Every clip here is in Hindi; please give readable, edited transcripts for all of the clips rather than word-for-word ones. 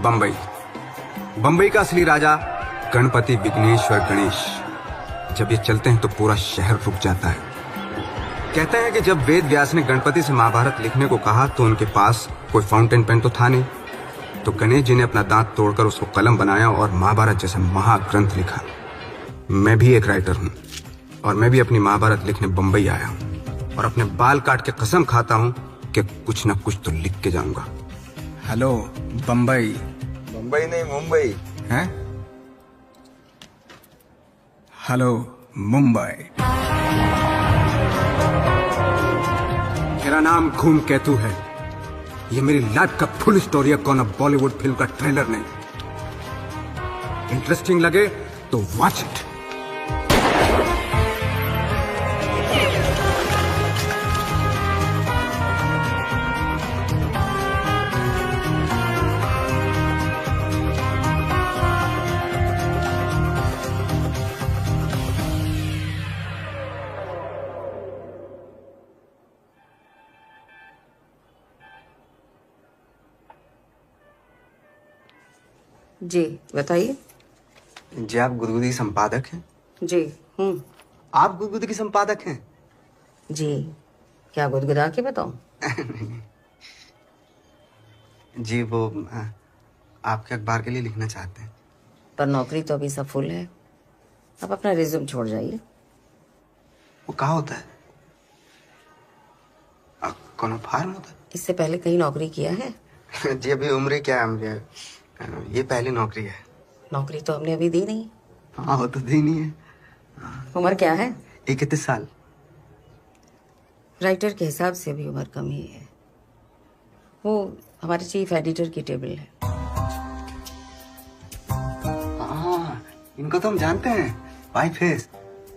बम्बई। बम्बई का असली राजा गणपति विघ्नेश्वर गणेश। जब ये चलते हैं तो पूरा शहर रुक जाता है। कहते हैं कि जब वेद व्यास ने गणपति से महाभारत लिखने को कहा तो उनके पास कोई फाउंटेन पेन तो था नहीं, तो गणेश जी ने अपना दांत तोड़कर उसको कलम बनाया और महाभारत जैसा महाग्रंथ लिखा। मैं भी एक राइटर हूँ और मैं भी अपनी महाभारत लिखने बम्बई आया हूँ और अपने बाल काट के कसम खाता हूँ कि कुछ न कुछ तो लिख के जाऊंगा। हेलो बम्बई। बम्बई नहीं मुंबई हैं? हेलो मुंबई। मेरा नाम धूमकेतु है। ये मेरी लाइफ का फुल स्टोरी है, कौन बॉलीवुड फिल्म का ट्रेलर नहीं। इंटरेस्टिंग लगे तो वॉच इट। जी बताइए। जी आप गुदगुदी संपादक हैं? जी हूँ। आप गुदगुदी की संपादक हैं? जी क्या गुदगुदा के बताऊं? जी वो आपके अखबार के लिए लिखना चाहते हैं। पर नौकरी तो अभी सब फुल है। आप अपना रिज्यूम छोड़ जाइए। वो कहाँ होता है? कौन फार्म होता है? इससे पहले कहीं नौकरी किया है? जी अभी उम्र क्या है मेरी? ये पहली नौकरी है। नौकरी तो हमने अभी दी नहीं। हाँ वो तो दी नहीं है। उम्र क्या है? 31 साल। राइटर के हिसाब से भी उम्र कम ही है। वो हमारे चीफ एडिटर की टेबल है। हाँ इनको तो हम जानते हैं। वाइट फेस,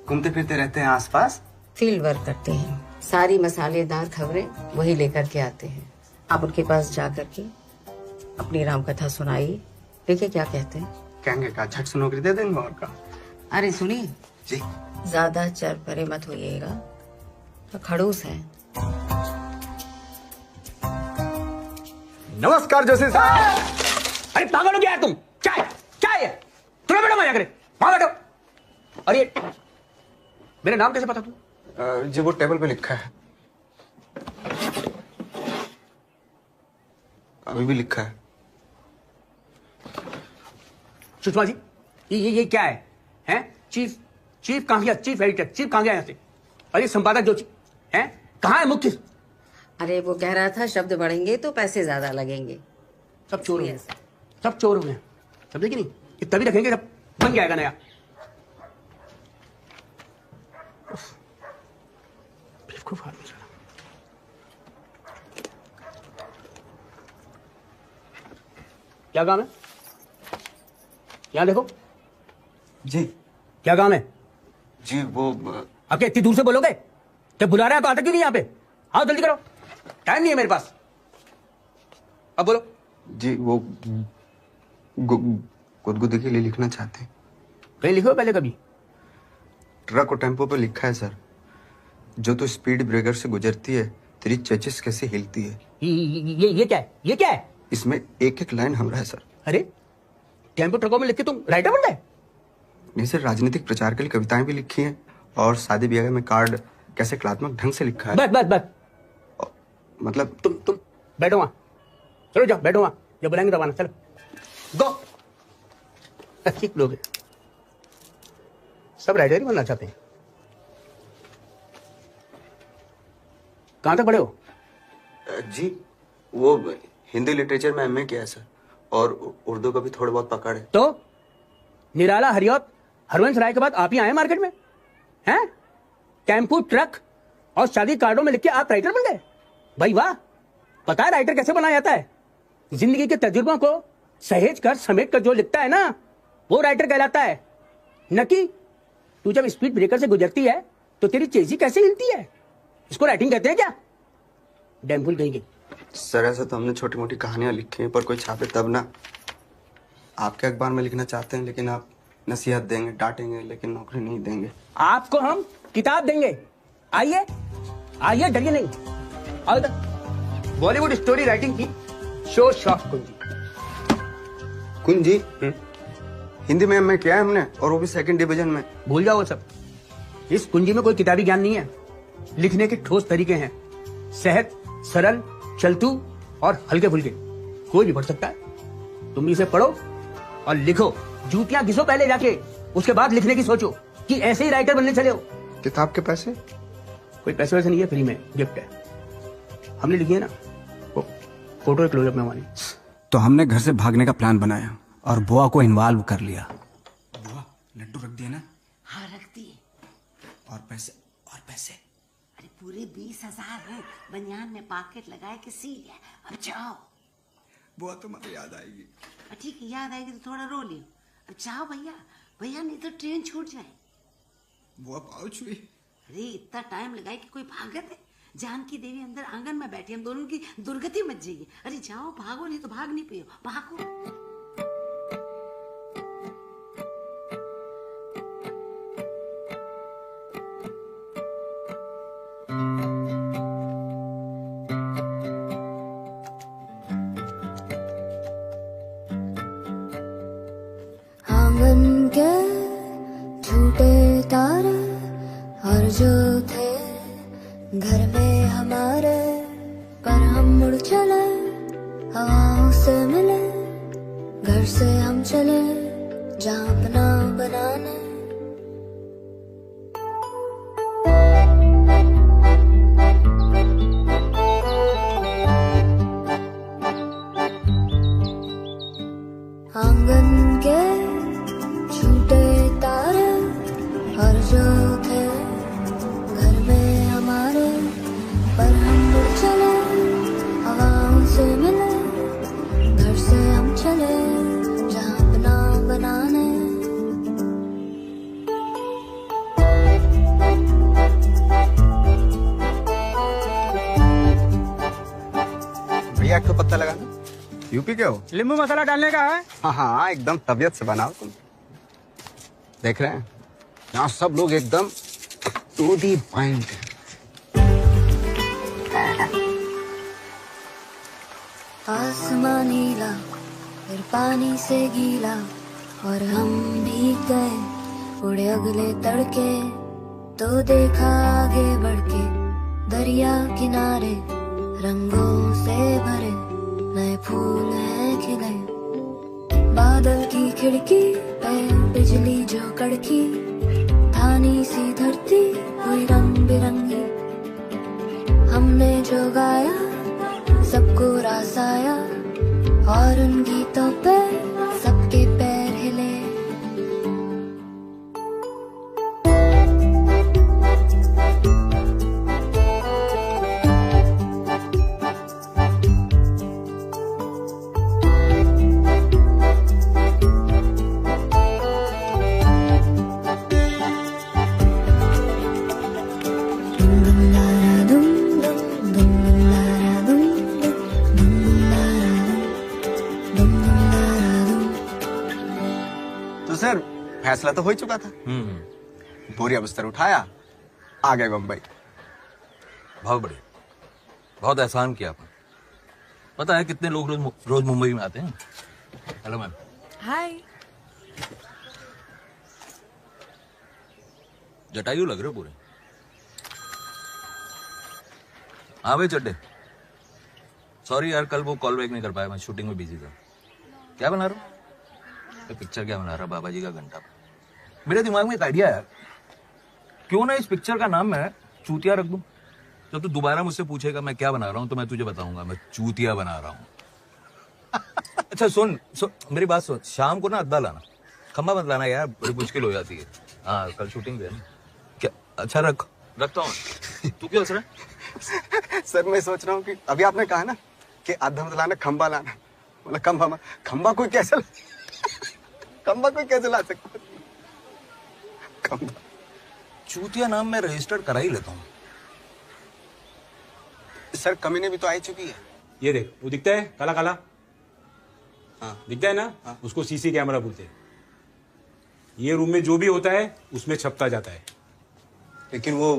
घूमते फिरते रहते हैं आसपास। फील्ड वर्क करते हैं। सारी मसालेदार खबरें वही लेकर के आते हैं। आप उनके पास जा करके अपनी राम कथा सुनाइए, देखिए क्या कहते हैं। कहेंगे का झट से नौकरी दे देंगे और का। अरे सुनिए जी। ज्यादा चर परे मत होइएगा, तो खड़ूस है। नमस्कार जोशी साहब। अरे पागल हो गया तुम? क्या है क्या है? तुम्हें बेटा मजा करे, वहां बैठो। अरे मेरा नाम कैसे पता तुम? जी वो टेबल पे लिखा है। अभी भी लिखा है। सुषमा जी ये क्या है? हैं? चीफ कहां गया? चीफ एडिटर चीफ कहां गया यहाँ से? अरे संपादक जो हैं कहाँ है मुख्य? अरे वो कह रहा था शब्द बढ़ेंगे तो पैसे ज्यादा लगेंगे। सब चोर हो गए, सब चोर हो गए। समझे कि नहीं? ये तभी रखेंगे जब बन जाएगा नया। बेवकूफ आदमी साला। क्या काम है? यहाँ देखो। जी क्या काम है? जी वो अब क्या इतनी दूर से बोलोगे? क्या बुला रहा है तो आते क्यों नहीं यहाँ पे? आओ जल्दी करो, टाइम नहीं है मेरे पास। अब बोलो। जी वो गुदगुदी के लिए लिखना चाहते हैं। कहीं लिखो पहले कभी। ट्रक और टेम्पो पे लिखा है सर, जो तो स्पीड ब्रेकर से गुजरती है तेरी चेचिस कैसे हिलती है। ये क्या है? ये क्या है? इसमें एक एक लाइन हमरा है सर। अरे टेम्पो ट्रकों में लिख के तुम राइटर बन गए? नहीं सर, राजनीतिक प्रचार के लिए कविताएं भी लिखी हैं और शादी ब्याह में कार्ड कैसे कलात्मक ढंग से लिखा है। बस मतलब तुम बैठो वहां। चलो जाओ बैठो वहां, जब बुलाएंगे तब आना। चलो गो। अच्छी लोग हैं, सब राइटर ही बनना चाहते हैं। कहां तक पढ़े हो? जी वो हिंदी लिटरेचर में एमए किया है सर, और उर्दू का भी थोड़ा बहुत पकड़ है। तो निराला हरियौत हरवंश राय के बाद आप ही आए मार्केट में हैं? टेम्पू ट्रक और शादी कार्डों में लिख के आप राइटर बन गए? भाई वाह। पता है राइटर कैसे बनाया जाता है? जिंदगी के तजुर्बों को सहेज कर समेट कर जो लिखता है ना, वो राइटर कहलाता है। न कि तू जब स्पीड ब्रेकर से गुजरती है तो तेरी चेजी कैसे हिलती है, इसको राइटिंग कहते हैं क्या? डैमफुल कहेंगे। सर ऐसा तो हमने छोटी मोटी कहानियां लिखी हैं, पर कोई छापे तब ना। आपके अखबार में लिखना चाहते हैं, लेकिन आप नसीहत देंगे, डांटेंगे, लेकिन नौकरी नहीं देंगे। आपको हम किताब देंगे। आइए आइए, डरिए नहीं। आओ इधर। बॉलीवुड स्टोरी राइटिंग की शो शॉप कुंजी। कुंजी हिंदी में एमए किया है हमने, और वो भी सेकंड डिवीजन में। भूल जाओ वो सब। इस कुंजी में कोई किताबी ज्ञान नहीं है, लिखने के ठोस तरीके हैं, सहज, सरल, चलतू और हल्के फुल्के। कोई भी पढ़ सकता है। तुम इसे पढ़ो और लिखो, जूतियां घिसो पहले जाके, उसके बाद लिखने की सोचो कि ऐसे ही राइटर बनने चले हो। किताब के पैसे? कोई पैसे वैसे नहीं है, फ्री में गिफ्ट है। हमने लिखी है ना वो फोटो क्लोजअप में हमारी। तो हमने घर से भागने का प्लान बनाया और बुआ को इन्वॉल्व कर लिया। बुआ लड्डू रख दिए ना? हाँ रख दिए। और पैसे? और पैसे? अरे पूरे 20,000 है, बनियान में पॉकेट लगाए के सी लिया। अब जाओ। बुआ तुम्हारी याद आएगी। ठीक है, याद आएगी तो थोड़ा रो लियो। अब जाओ भैया, भैया नहीं तो ट्रेन छूट जाए। बुआ पाँव छुई। अरे इतना टाइम लगाए कि कोई भागत है? जानकी देवी अंदर आंगन में बैठी, हम दोनों की दुर्गति मच जाएगी। अरे जाओ, भागो नहीं तो भाग नहीं पियो, भागो। आंगन के झूठे तारे और जो थे घर में हमारे, पर हम मुड़ चले हवाओं से मिले, घर से हम चले जहाँ अपना बनाने। आंगन के झूठे तारे और जो थे घर में हमारे, पर हम मुड़ चले हवाओं से मिले, घर से हम चले जहाँ अपना बनाने। भैया एक तो पत्ता लगाना। यूपी के हो? नींबू मसाला डालने का है। हाँ हाँ, एकदम तबीयत से बनाओ तुम। देख रहे हैं यहाँ सब लोग एकदम टू दी पॉइंट है। आसमां नीला फिर पानी से गीला और हम भीग गए, उड़े अगले तड़के तो देखा आगे बढ़ के दरिया किनारे रंगों से भरे नए फूल हैं खिले। बादल की खिड़की पे बिजली जो कड़की, धानी सी धरती हुई रंग बिरंगी। हमने जो गाया सबको रास आया और उन गीतों पे सबके पैर हिले। तो सर फैसला तो हो ही चुका था। बोरिया बिस्तर उठाया, आ गए बम्बई। बहुत बढ़िया, बहुत एहसान किया आपने। पता है कितने लोग रोज मुंबई में आते हैं। Hello ma'am. हाय। जटायु लग रहे हो पूरे। हाँ भाई चड्डे, सॉरी यार कल वो कॉल बैक नहीं कर पाया, मैं शूटिंग में बिजी था। क्या बना रहा हूँ? पिक्चर क्या बना रहा? बाबा जी का घंटा। मेरे दिमाग में एक आइडिया है, क्यों ना इस पिक्चर का नाम मैं चूतिया रख दूं। जब तू दोबारा मुझसे पूछेगा मैं क्या बना रहा हूं तो मैं तुझे बताऊंगा मैं चूतिया बना रहा हूं। अच्छा सुन मेरी बात सुन, शाम को ना अद्दा लाना, खंबा मत लाना यार, बड़ी मुश्किल हो जाती है। हाँ कल शूटिंग पे है ना। क्या? अच्छा रखता हूँ। तू क्या सोच रहा है? सर मैं सोच रहा हूँ कि अभी आपने कहा ना कि अद्दा मत लाना खंबा लाना, मतलब खंबा कोई कैसे खंबा कोई कैसे ला सकता है? खंबा चूतिया नाम मैं रजिस्टर्ड करा ही लेता हूँ। सर कमीने भी तो आ चुकी है। ये देख, वो दिखता है काला काला? हाँ दिखता है ना? हाँ। उसको सीसी कैमरा बोलते हैं। ये रूम में जो भी होता है उसमें छपता जाता है। लेकिन वो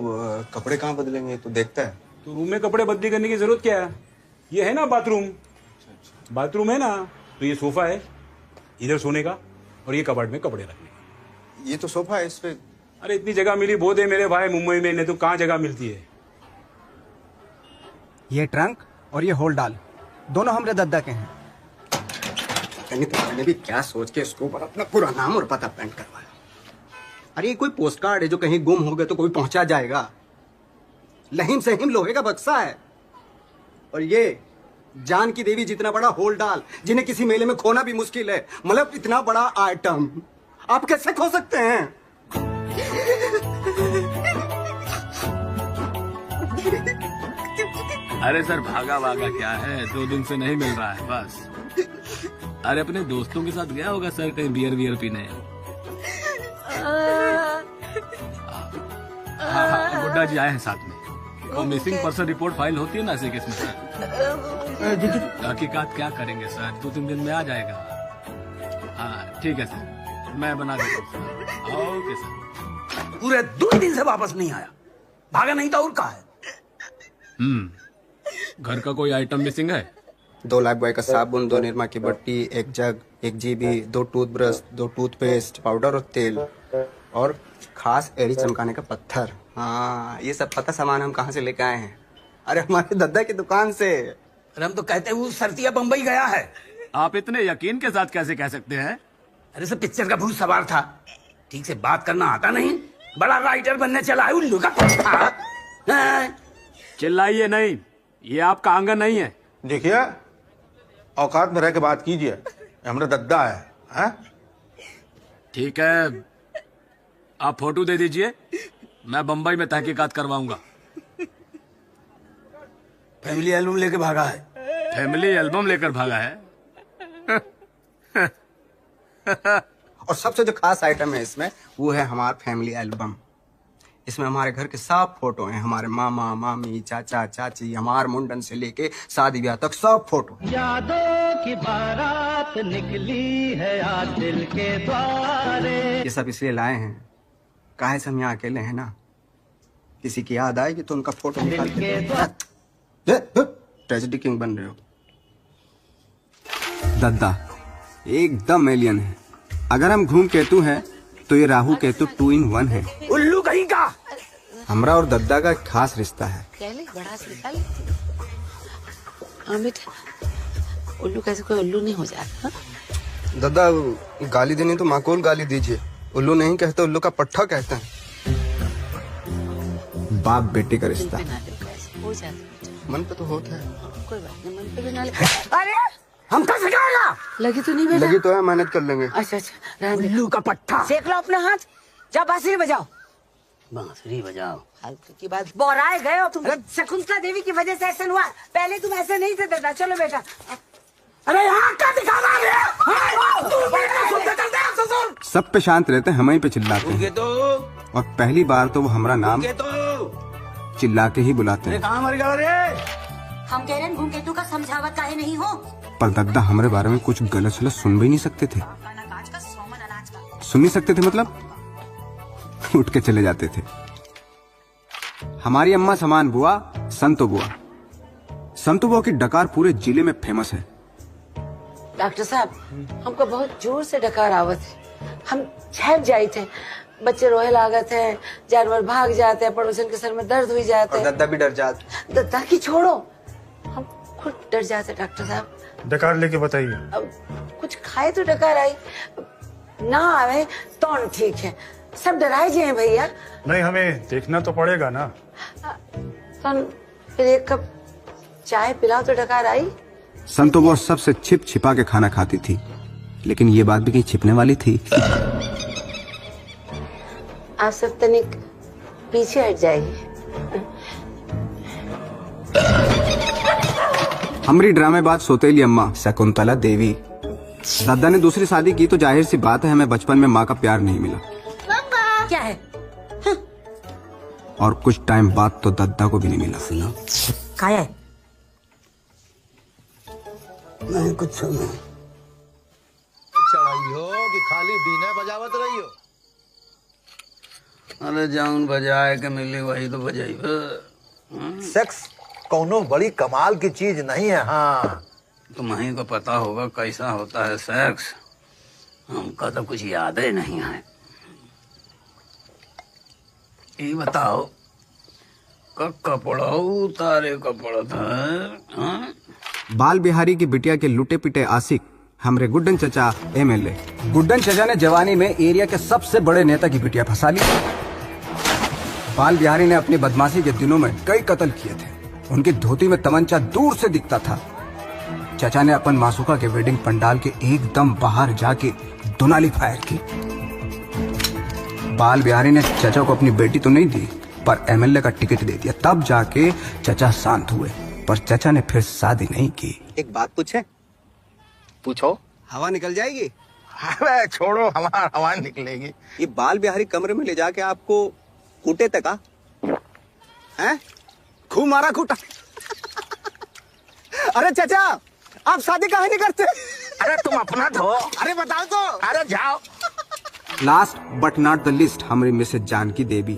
कपड़े कहाँ बदलेंगे तो देखता है। तो रूम में कपड़े बदली करने की जरूरत क्या है? ये है ना बाथरूम, बाथरूम है ना, तो ये सोफा है, इधर सोने का और ये कबर्ड में कपड़े रखने का। ये तो सोफा है, इस पे अरे इतनी जगह मिली बहुत है मेरे भाई, मुंबई में नहीं तो कहाँ जगह मिलती है। ये ट्रंक और ये होल डाल दोनों हमरे दद्दा के हैं। मैंने भी क्या सोच के इसके ऊपर अपना पूरा नाम और पता पेंट करवाया। अरे ये कोई पोस्ट कार्ड है जो कहीं गुम हो गए तो कोई पहुंचा जाएगा? लहीम सहीम लोहे का बक्सा है। और ये जानकी देवी जितना बड़ा होल डाल, जिन्हें किसी मेले में खोना भी मुश्किल है, मतलब इतना बड़ा आइटम आप कैसे खो सकते हैं? अरे सर भागा वागा क्या है, 2 दिन से नहीं मिल रहा है बस। अरे अपने दोस्तों के साथ गया होगा सर कहीं बियर वियर पीने। हाँ, गुड्डा जी आए हैं साथ में। वो मिसिंग पर्सन रिपोर्ट फाइल होती है ना ऐसे केस में सर। तहकीकात क्या करेंगे सर, 2-3 दिन में आ जाएगा। हाँ ठीक है सर, मैं बना देता हूँ सर। Okay sir. पूरे 2 दिन से वापस नहीं आया, भागा नहीं था और कहा है? घर का कोई आइटम मिसिंग है? 2 लाख बॉय का साबुन, 2 निरमा की बट्टी, 1 जग, 1 जीबी, 2 टूथब्रश, 2 टूथपेस्ट, पाउडर और तेल, और खास एड़ी चमकाने का पत्थर। हाँ, ये सब पता सामान हम कहाँ से लेके आए हैं? अरे हमारे दद्दा की दुकान से। अरे हम तो कहते हैं वो सरतिया बम्बई गया है। आप इतने यकीन के साथ कैसे कह सकते हैं? अरे सब पिक्चर का भूत सवार था, ठीक से बात करना आता नहीं, बड़ा राइटर बनने चला है उल्लू का पट्टा। चिल्लाइए नहीं, ये आपका आंगन नहीं है। देखिए औकात में रह के बात कीजिए, हमारा दद्दा है? ठीक है, आप फोटो दे दीजिए, मैं बम्बई में तहकीकात करवाऊंगा। फैमिली एल्बम लेके भागा है। फैमिली एल्बम लेकर भागा है? और सबसे जो खास आइटम है इसमें, वो है हमारा फैमिली एल्बम। इसमें हमारे घर के सब फोटो हैं, हमारे मामा मामी चाचा चाची, हमारे मुंडन से लेके शादी ब्याह तक सब फोटो। यादों की बारात निकली है आज दिल के द्वारे। ये सब इसलिए लाए हैं, काहे से हम यहाँ अकेले हैं ना, किसी की याद आएगी तो उनका फोटो निकाल के। ट्रेजेडी किंग बन रहे हो। दद्दा एकदम एलियन है। अगर हम घूम केतु हैं तो ये राहु केतु 2 in 1 है। उल्लू कहीं का। हमरा और दद्दा का एक खास रिश्ता है। बड़ा से निकाल। हाँ बेटा, उल्लू कैसे कोई उल्लू नहीं हो जाता। दद्दा गाली देनी तो माकूल गाली दीजिए, उल्लू नहीं कहते, उल्लू का पट्टा कहते हैं। बाप बेटे का रिश्ता हो जाता मन पे तो होता है। कोई बात नहीं, मन पे भी ना ले। अरे हम कैसे जाएगा? लगी तो नहीं बेटा? लगी तो है, मेहनत कर लेंगे। अच्छा, उल्लू का पट्टा। सेक लो अपना हाथ, जा बांसुरी बजाओ। बांसुरी बजाओ? फालतू की बात, बोराए गए हो तुम। शकुंतला देवी की वजह से ऐसा हुआ, पहले तुम ऐसे नहीं थे दादा। चलो बेटा। अरे यहाँ क्या दिखा रहा है? सब पे शांत रहते हैं, हम ही पे चिल्लाते हैं। और पहली बार तो वो हमारा नाम चिल्ला के ही बुलाते हैं। कहाँ मर गया रे? हम कह रहे हैं धूमकेतु का समझावत काहे नहीं हो। पर दद्दा हमारे बारे में कुछ गलत सलत सुन भी नहीं सकते थे। सुन नहीं सकते थे मतलब उठ के चले जाते थे। हमारी अम्मा समान बुआ संतो बुआ। संतो बुआ की डकार पूरे जिले में फेमस है। डॉक्टर साहब, हमको बहुत जोर से डकार आवत है, हम छेप जाए थे, बच्चे रोए लागत है, जानवर भाग जाते हैं, पड़ोसन के सर में दर्द हुई जाते हैं। दद्दा भी डर जाते। दद्दा की छोड़ो, हम खुद डर जाते डॉक्टर साहब। डकार लेके बताइए। अब कुछ खाए तो डकार आई, ना आवे तो ठीक है, सब डराए जाए भैया। नहीं, हमें देखना तो पड़ेगा ना। तो फिर 1 कप चाय पिलाओ तो डकार आई। संतो वो सबसे छिप छिपा के खाना खाती थी, लेकिन ये बात भी कहीं छिपने वाली थी। आप सब तनिक पीछे हट जाइए। हमारी ड्रामेबाज सौतेली अम्मा शकुंतला देवी। दद्दा ने दूसरी शादी की तो जाहिर सी बात है हमें बचपन में माँ का प्यार नहीं मिला। क्या है? और कुछ टाइम बाद तो दद्दा को भी नहीं मिला। खाया है? नहीं कुछ नहीं। चढ़ाई हो कि खाली बीना बजावत रही हो? अरे जाऊन बजाए के मिली वही तो बजाई। सेक्स कौनो बड़ी कमाल की चीज नहीं है। हाँ, तुम्हें को पता होगा कैसा होता है सेक्स। हमको तो कुछ याद ही नहीं है। ये बताओ कपड़ा उतारे कपड़ा था, हाँ? बाल बिहारी की बिटिया के लुटे पिटे आशिक हमरे गुड्डन चचा एमएलए। गुड्डन चचा ने जवानी में एरिया के सबसे बड़े नेता की बिटिया फंसा ली। बाल बिहारी ने अपनी बदमाशी के दिनों में कई कत्ल किए थे। उनकी धोती में तमंचा दूर से दिखता था। चचा ने अपन मासूका के वेडिंग पंडाल के एकदम बाहर जाके दुनाली फायर की। बाल बिहारी ने चचा को अपनी बेटी तो नहीं दी, पर एमएलए का टिकट दे दिया। तब जाके चचा शांत हुए, पर चचा ने फिर शादी नहीं की। एक बात पूछे? पूछो। हवा निकल जाएगी? अरे छोड़ो, हवा निकलेगी। ये बाल बिहारी कमरे में ले जाके आपको कूटे तक हैं? खूब मारा कूटा। अरे चाचा, आप शादी काहे नहीं करते? अरे तुम अपना धो। अरे बताओ तो। अरे जाओ। Last but not the list हमारी मिसेज जानकी देवी।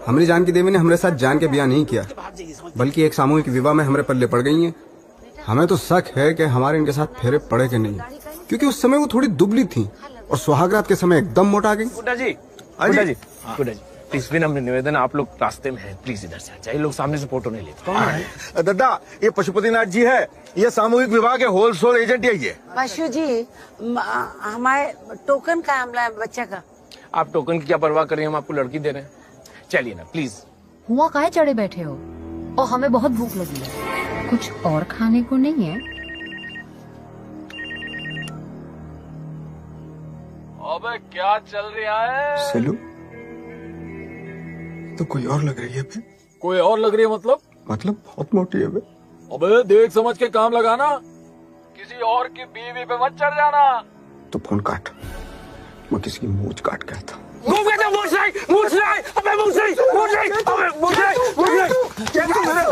हमारी जानकी देवी ने हमारे साथ जान के ब्याह नहीं किया, बल्कि एक सामूहिक विवाह में हमारे पल्ले पड़ गई हैं। हमें तो शक है कि हमारे इनके साथ फेरे पड़े कि नहीं, क्योंकि उस समय वो थोड़ी दुबली थी और सुहागरात के समय एकदम मोटा गई। गुड्डा जी, गुड्डा जी, गुड्डा जी, प्लीज विनम्र निवेदन, आप लोग रास्ते में हैं, प्लीज इधर से आ जाइए। लोग सामने से फोटो नहीं लेते। कौन है? दादा, ये पशुपतिनाथ जी है। ये सामूहिक विवाह के होलसेल एजेंट है ये। पशु जी, हमारे टोकन का मामला है बच्चा का। आप टोकन की क्या परवाह करें, हम आपको लड़की दे रहे हैं। चलिए ना प्लीज। हुआ काहे चढ़े बैठे हो? और हमें बहुत भूख लगी है, कुछ और खाने को नहीं है? अबे क्या चल रहा है? सेलू, तो कोई और लग रही है बे। कोई और लग रही है मतलब? मतलब बहुत मोटी है बे। अबे देख समझ के काम लगाना, किसी और की बीवी पे मत चढ़ जाना। तो फोन काट, मैं किसी की मूंछ काट के आता।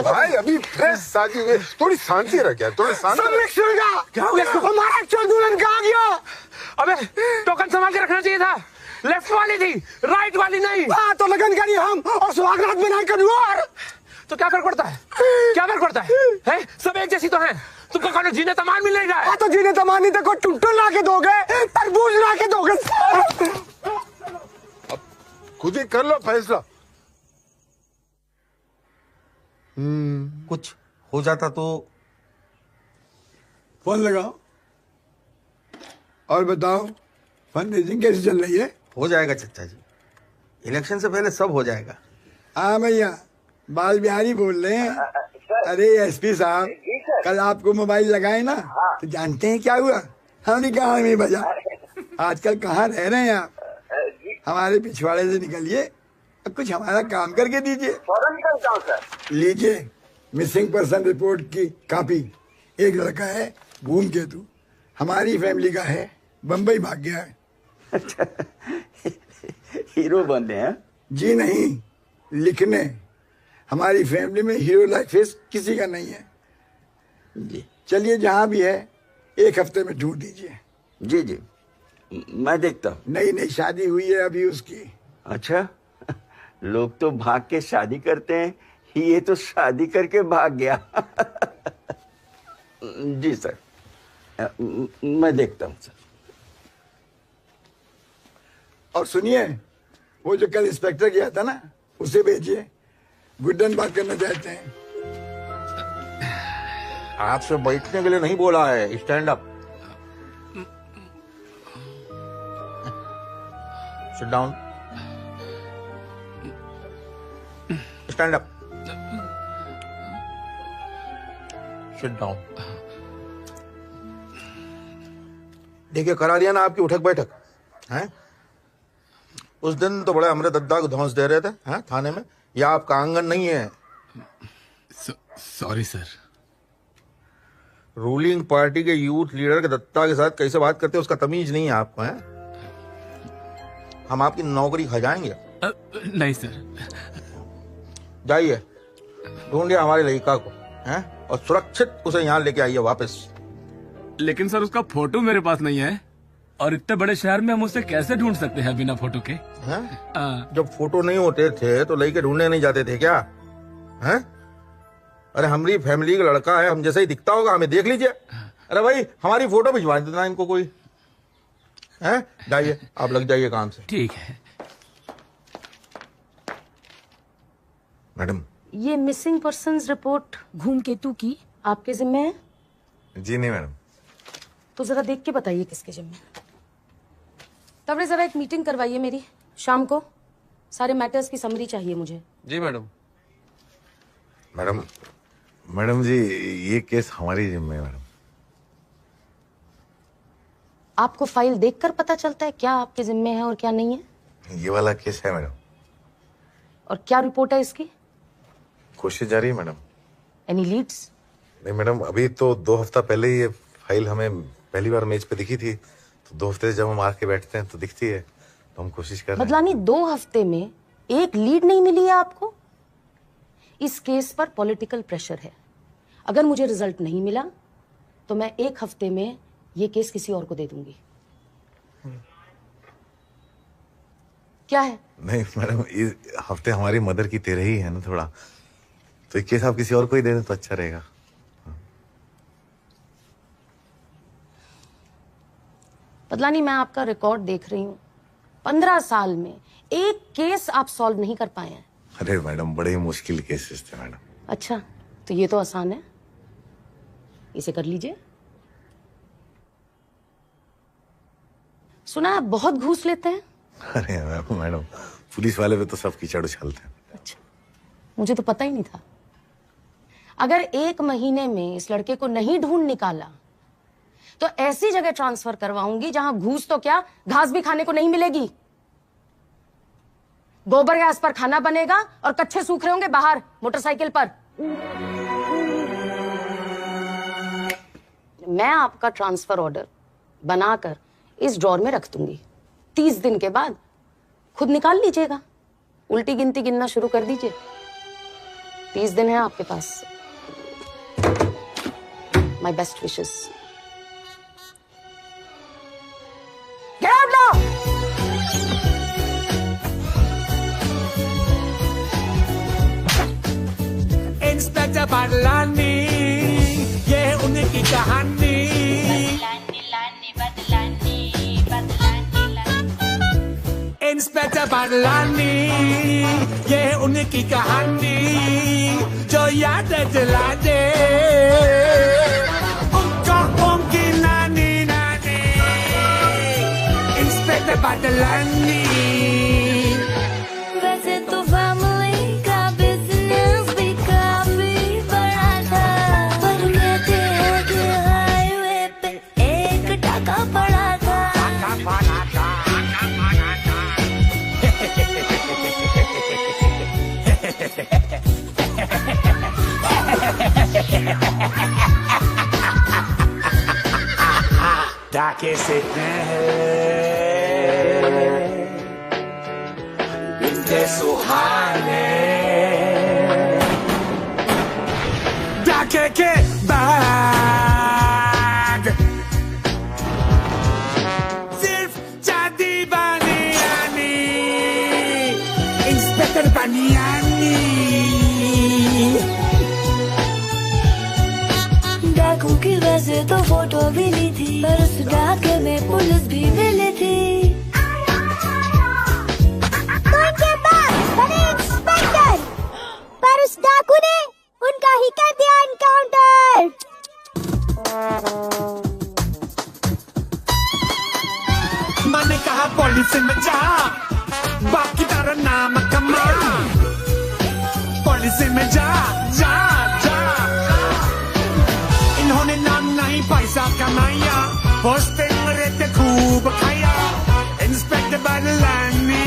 भाई अभी फ्रेश शादी हुई, थोड़ी शांति रह गया, थोड़ी शांति। क्या हो गया? हमारा एक्चुअल दुल्हन कहाँ गया? अबे टोकन संभाल के रखना चाहिए था। लेफ्ट वाली थी, राइट वाली नहीं। तो लगन करी हम और सुहागरात में नहीं करूँ। और तो क्या फर्क पड़ता है? क्या फर्क पड़ता है? सब एक जैसी तो हैं। तुमको कौन जीने तमान मिल नहीं रहा है? तो जीने तमान नहीं, देखो टुनटुन ला के दोगे, तरबूज ला के दोगे। खुद ही कर लो फैसला। कुछ हो जाता तो फोन लगाओ और बताओ फंड रेजिंग कैसी चल रही है? हो जाएगा चचा जी, इलेक्शन से पहले सब हो जाएगा। हाँ भैया, बाल बिहारी बोल रहे हैं। अरे एसपी साहब, कल आपको मोबाइल लगाए ना, तो जानते हैं क्या हुआ? हमने कहा नहीं बजा। आजकल कहाँ रह रहे हैं आप? हमारे पिछवाड़े से निकलिए, कुछ हमारा काम करके दीजिए। फौरन निकलता हूं सर। लीजिए मिसिंग पर्सन रिपोर्ट की कॉपी। एक लड़का है धूमकेतु, हमारी फैमिली का है, बम्बई भाग गया है। अच्छा, हीरो बनने हैं? जी नहीं, लिखने। हमारी फैमिली में हीरो लाइक फेस किसी का नहीं है जी। चलिए जहाँ भी है, एक हफ्ते में ढूंढ दीजिए। जी जी, मैं देखता हूँ। नई शादी हुई है अभी उसकी। अच्छा, लोग तो भाग के शादी करते हैं, ये तो शादी करके भाग गया। जी सर, मैं देखता हूँ सर। और सुनिए, वो जो कल इंस्पेक्टर गया था ना, उसे भेजिए, गुड्डन बात करना चाहते हैं। आपसे बैठने के लिए नहीं बोला है, stand up. Sit down, stand up, sit down. देखिए, करा दिया ना आपकी उठक बैठक हैं? उस दिन तो बड़े हमरे दद्दा को धौंस दे रहे थे हैं थाने में। यह आपका आंगन नहीं है। Sorry sir. रूलिंग पार्टी के यूथ लीडर के दत्ता के साथ कैसे बात करते हैं, उसका तमीज नहीं है आपको हैं? हम आपकी नौकरी खा जाएंगे। नहीं सर। जाइए, ढूंढिए हमारे लड़का को हैं और सुरक्षित उसे यहाँ लेके आइए वापस। लेकिन सर, उसका फोटो मेरे पास नहीं है, और इतने बड़े शहर में हम उसे कैसे ढूंढ सकते हैं बिना फोटो के? हैं? जब फोटो नहीं होते थे तो लड़के ढूंढने नहीं जाते थे क्या? हैं? अरे हमारी फैमिली का लड़का है, हम जैसा ही दिखता होगा, हमें देख लीजिए। अरे भाई हमारी फोटो भिजवा देना इनको कोई है। जाइए आप, लग जाइए काम से। ठीक है मैडम। ये मिसिंग पर्संस रिपोर्ट धूमकेतु की आपके जिम्मे है? जी नहीं मैडम। तो जरा देख के बताइए किसके जिम्मे। तब जरा एक मीटिंग करवाइए मेरी शाम को, सारे मैटर्स की समरी चाहिए मुझे। जी मैडम। मैडम जी ये केस हमारी जिम्मे है मैडम। आपको फाइल देखकर पता चलता है क्या आपके जिम्मे है और क्या नहीं है? ये वाला केस है मैडम। और क्या रिपोर्ट है इसकी? कोशिश जारी है मैडम। Any leads? नहीं मैडम, अभी तो 2 हफ्ता पहले ही ये फाइल हमें पहली बार मेज पे दिखी थी, तो 2 हफ्ते से जब हम आके बैठते हैं तो दिखती है, तो हम कोशिश कर रहे हैं। बदलानी 2 हफ्ते में एक लीड नहीं मिली है आपको? इस केस पर पॉलिटिकल प्रेशर है। अगर मुझे रिजल्ट नहीं मिला तो मैं 1 हफ्ते में ये केस किसी और को दे दूंगी। क्या है? नहीं मैडम, इस हफ्ते हमारी मदर की तेरे ही है ना थोड़ा, तो ये केस आप किसी और को ही दे दें तो अच्छा रहेगा। बदलानी मैं आपका रिकॉर्ड देख रही हूँ, 15 साल में एक केस आप सॉल्व नहीं कर पाए हैं। अरे मैडम बड़े ही मुश्किल केसेस थे मैडम। अच्छा तो ये तो आसान है, इसे कर लीजिए। सुना आप बहुत घूस लेते हैं? अरे मैडम पुलिस वाले पे तो सब कीचड़ उछालते हैं। अच्छा, मुझे तो पता ही नहीं था। अगर 1 महीने में इस लड़के को नहीं ढूंढ निकाला तो ऐसी जगह ट्रांसफर करवाऊंगी जहां घूस तो क्या घास भी खाने को नहीं मिलेगी। गोबर गैस पर खाना बनेगा और कच्चे सूख रहे होंगे बाहर मोटरसाइकिल पर। मैं आपका ट्रांसफर ऑर्डर बनाकर इस ड्रॉर में रख दूंगी। 30 दिन के बाद खुद निकाल लीजिएगा। उल्टी गिनती गिनना शुरू कर दीजिए। 30 दिन है आपके पास। My best wishes. Get out now! Inspector Badlani, ये उनकी कहानी। इंस्पेक्टर बदलानी, ये उनकी कहानी, जो याद दिला दे उनको उनकी नानी नानी। इंस्पेक्टर बदलानी। वैसे तो फैमिली का बिजनेस भी काफी बड़ा था, पर कहते हैं कि हाईवे पे 1 टाका पड़ा था। डाके से बिंदे सुहाने, डाके के बाद सिर्फ चांदी बनियानी। इंस्पेक्टर बनियानी। डाकू की वैसे तो फोटो भी ली थी, पर उस डाके में पुलिस भी मिली थी। उनके पास बने इंस्पेक्टर, पर उस डाकू ने उनका ही कर दिया एनकाउंटर। मैंने कहा पुलिस में जा, बाकी तेरा नाम कमा। पुलिस में जा जा जा। इन्होंने नाम नहीं पैसा कमाया, पोस्टिंग रहते खूब खाया। इंस्पेक्टर बदलानी।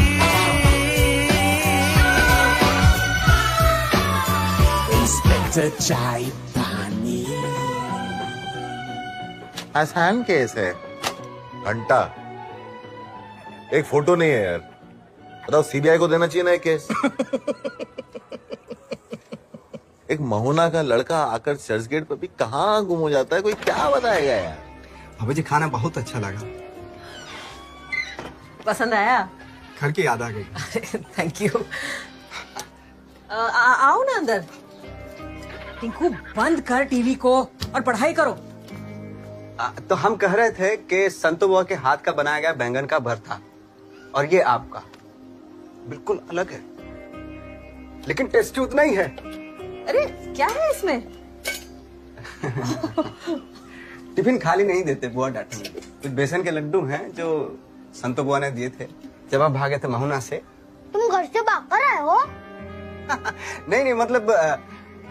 इंस्पेक्टर चाय पानी। आसान केस है, घंटा। एक फोटो नहीं है यार, बताओ सीबीआई को देना चाहिए ना ये केस। एक महोना का लड़का आकर चर्च गेट पर भी कहाँ गुम हो जाता है, कोई क्या बताएगा यार। अबे जी खाना बहुत अच्छा लगा। पसंद आया? घर की याद आ गई। Thank you. आओ ना अंदर। टिंकू बंद कर टीवी को और पढ़ाई करो। तो हम कह रहे थे कि संतो बुआ के हाथ का बनाया गया बैंगन का भरता और ये आपका बिल्कुल अलग है, लेकिन टेस्टी उतना ही है। अरे क्या है इसमें? टिफिन खाली नहीं देते, बुआ डांटेंगे। कुछ बेसन के लड्डू हैं जो संतो बुआ ने दिए थे जब आप भागे थे महुना से। तुम घर से भाग कर आए हो? नहीं मतलब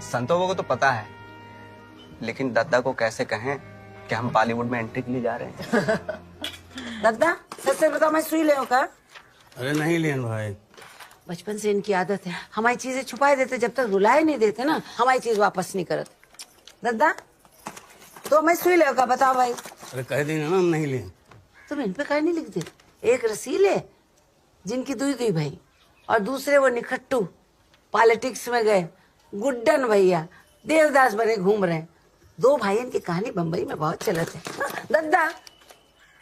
संतो बुआ को तो पता है, लेकिन दादा को कैसे कहें कि हम बॉलीवुड में एंट्री के लिए जा रहे हैं। दादा सच से बताओ, मैं सुई ले का? अरे नहीं लेन भाई, बचपन से इनकी आदत है, हमारी चीजें छुपाए देते, जब तक रुलाए नहीं देते ना हमारी चीज वापस नहीं करते। दादा तो मैं सुई ले का, बताओ भाई। अरे कह देना ना हम नहीं लें। तुम इन पे कहीं नहीं लिख दे। एक रसीले जिनकी दुई दुई भाई और दूसरे वो निखट्टू पॉलिटिक्स में गए, गुड्डन भैया देवदास बने घूम रहे हैं। दो भाइयों की कहानी बम्बई में बहुत चलत है। दादा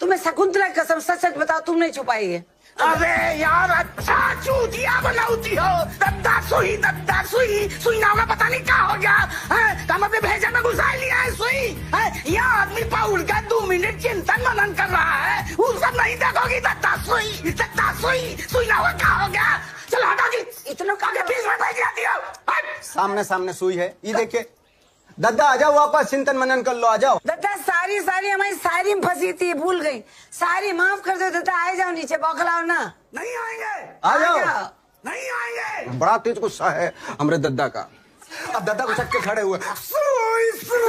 तुम्हें शकुंतला की कसम सच सच बताओ, तुम नहीं छुपाई है? अबे यार अच्छा चूतिया बनाती हो। दद्दा सुई सुई नाव का पता नहीं क्या हो गया है। कम अपने भेजा में घुसा लिया है सुई है। यहाँ आदमी पाउड़ का 2 मिनट चिंतन मनन कर रहा है, वो सब नहीं देखोगी। दद्दा सुई नाव का क्या हो गया? चल हटा जी, इतने का बीच में बैठ जाती हो। सामने सामने सुई है, ये देखिए। दादा आ जाओ वापस, चिंतन मनन कर लो, आ जाओ। दादा सारी हमारी सारी में फंसी थी, भूल गई। सारी माफ कर दो दादा, आ जाओ नीचे, बौखलाओ ना। नहीं आएंगे, आ जाओ। नहीं आएंगे। बड़ा तेज गुस्सा है हमरे दादा का। अब दादा को के खड़े हुए। अरे सुई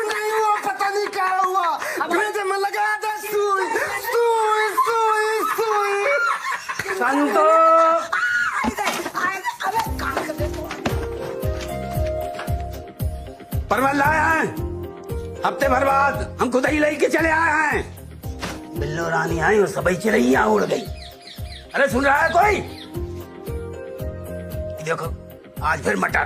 नहीं हुआ, पता नहीं क्या हुआ। भेजे में लगा था सुई। संतो परवल लाए हैं, हफ्ते भर बाद हम खुद ही लेके चले आए हैं। बिल्लो रानी आई और सबई चिड़ैया उड़ गई। अरे सुन रहा है कोई? देखो आज फिर मटर।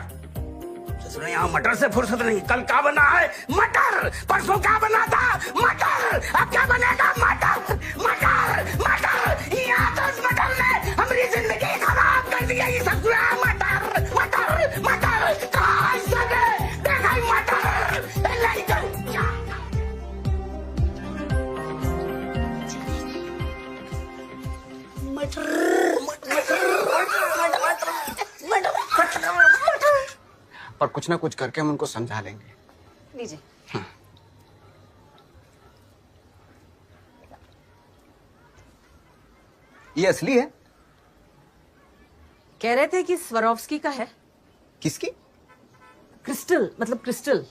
ससुर यहाँ मटर से फुर्सत नहीं। कल क्या बना है? मटर। परसों क्या बना था? मटर। अब क्या बनेगा? मटर मटर मटर। यहाँ तो इस मटर ने हमारी जिंदगी खराब कर दिया। ये सब मटर मटर मटर। कहाँ सके देखा ही मटर नहीं कर। पर कुछ ना कुछ करके हम उनको समझा लेंगे। लीजिए। ये असली है? कह रहे थे कि स्वरोव्स्की का है। किसकी? क्रिस्टल, मतलब क्रिस्टल।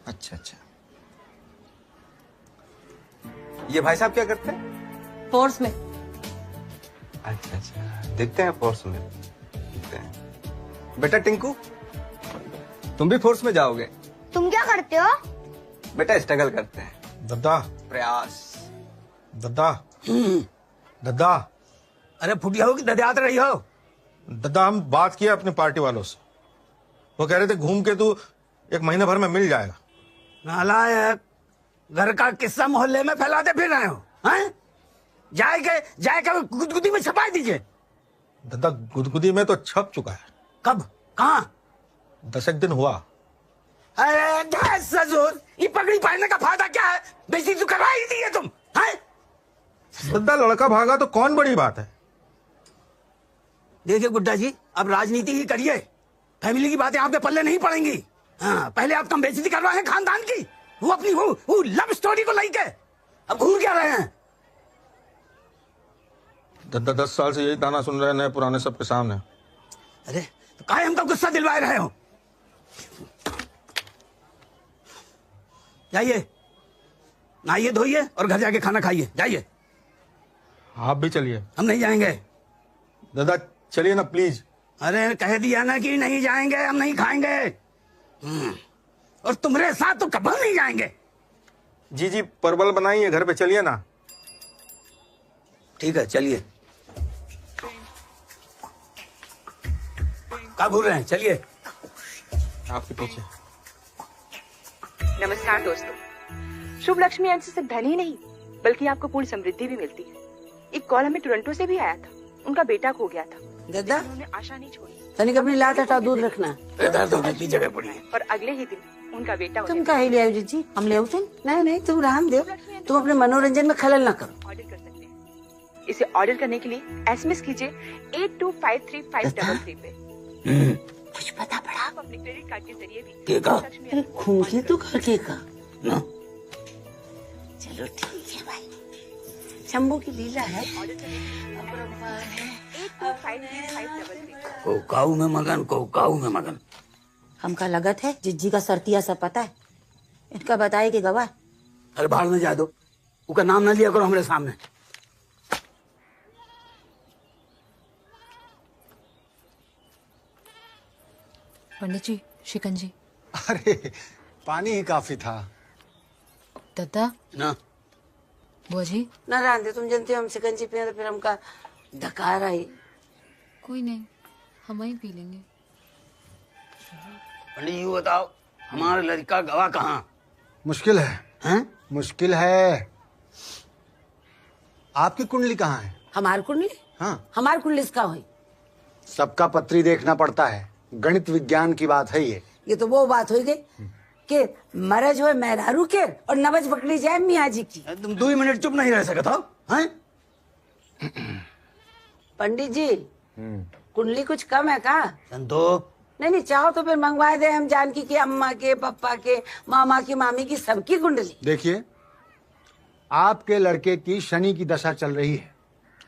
अच्छा। ये भाई साहब क्या करते हैं? फोर्स में। अच्छा देखते हैं फोर्स में। देखते हैं। बेटा टिंकू, तुम भी फोर्स में जाओगे? तुम क्या करते हो? बेटा स्ट्रगल करते हैं। दादा प्रयास। दादा अरे फुटिया हो कि ददात रही हो? दादा हम बात किया अपने पार्टी वालों से, वो कह रहे थे घूम के तू 1 महीने भर में मिल जाएगा। नालायक, घर का किस्सा मोहल्ले में फैलाते फिर रहे हो हैं? जाए गुदगुदी में छपा दीजिए। दादा गुदगुदी में तो छप चुका है। कब? कहाँ? 10 दिन हुआ। अरे ससुर, ये पगड़ी पहनने का फायदा क्या है? बेइज्जती तो करवा ही दी है तुम हैं? दादा लड़का भागा तो कौन बड़ी बात है? देखिए गुड्डा जी, अब राजनीति ही करिए, फैमिली की बातें आपके पल्ले नहीं पड़ेंगी। हाँ, पहले आप कम बेइज्जती करवा है खानदान की, वो अपनी वो लव स्टोरी को लेके अब घूम क्या रहे हैं? दादा 10 साल से यही ताना सुन रहे हैं पुराने सबके सामने। अरे तो काहे हमको गुस्सा दिलवाए रहे हो? जाइए, नहाइए धोइए और घर जाके खाना खाइए। जाइए। आप भी चलिए। हम नहीं जाएंगे। दादा चलिए ना प्लीज। अरे कह दिया ना कि नहीं जाएंगे, हम नहीं खाएंगे। और तुम्हारे साथ तो कभी नहीं जाएंगे। जी परवल बनाइए घर पे, चलिए ना। ठीक है चलिए। क्या भूल रहे हैं? चलिए। आपके पीछे। नमस्कार दोस्तों, शुभ लक्ष्मी अंश सिर्फ धन ही नहीं बल्कि आपको पूर्ण समृद्धि भी मिलती है। एक कॉल हमें टोरंटो से भी आया था, उनका बेटा खो गया था। दादा उन्होंने आशा नहीं छोड़ी। तनिक अपनी लात हटाओ, दूध रखना। दर्द होने की जगह पड़ी है। और अगले ही दिन उनका बेटा तुम काहे ले आयो जी? हम ले आओ तुम? नहीं नहीं, तुम राम देव, तुम अपने मनोरंजन में खलल ना करो। ऑर्डर कर सकते हैं। इसे ऑर्डर करने के लिए SMS कीजिए 82535333 पे। कुछ पता पड़ा? आप अपने क्रेडिट कार्ड के जरिए भी के का? अरे खून की तो करके का ना? चलो ठीक है भाई, शंभू की लीला है। कोकाऊ में मगन, कोकाऊ में मगन। हमका लगत है जिज्जी का सर्तिया सब पता है, इनका बताए कि गवाह। अरे बाहर में जा दो, उसका नाम ना लिया करो हमारे सामने। पंडित जी, शिकंजी। अरे पानी ही काफी था। दादा ना बुआ जी ना रांधे, तुम जानते हो हम शिकंजी पिए तो फिर हमका डकार आई। कोई नहीं, हम ही पी लेंगे। पंडित जी बताओ, हमारा लड़का गवा कहाँ? मुश्किल है। हैं? मुश्किल है। आपकी कुंडली कहाँ है? हमार कुंडली? हाँ, हमार कुंडली इसका हुई। सबका पत्री देखना पड़ता है, गणित विज्ञान की बात है ये तो वो बात हो गई कि मरज हो मेहरारू के और नबज पकड़ी जाए मियाँ जी की। तुम 2 मिनट चुप नहीं रह सकता हैं? पंडित जी कुंडली कुछ कम है का? संतो नहीं, चाहो तो फिर मंगवा दे हम जानकी के, अम्मा के, पापा के, मामा की, मामी की, सबकी कुंडली। देखिए, आपके लड़के की शनि की दशा चल रही है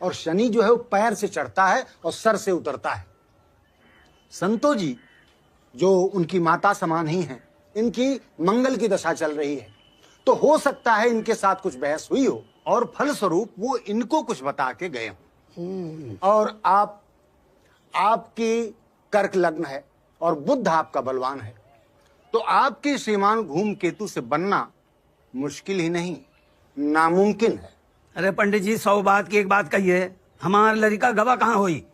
और शनि जो है वो पैर से चढ़ता है और सर से उतरता है। संतो जी जो उनकी माता समान ही हैं, इनकी मंगल की दशा चल रही है, तो हो सकता है इनके साथ कुछ बहस हुई हो और फलस्वरूप वो इनको कुछ बता के गए हों। और आपकी कर्क लग्न है और बुध आपका बलवान है, तो आपके श्रीमान घूम केतु से बनना मुश्किल ही नहीं, नामुमकिन है। अरे पंडित जी 100 बात की एक बात कहिए, हमारा लड़का गवा कहाँ हुई?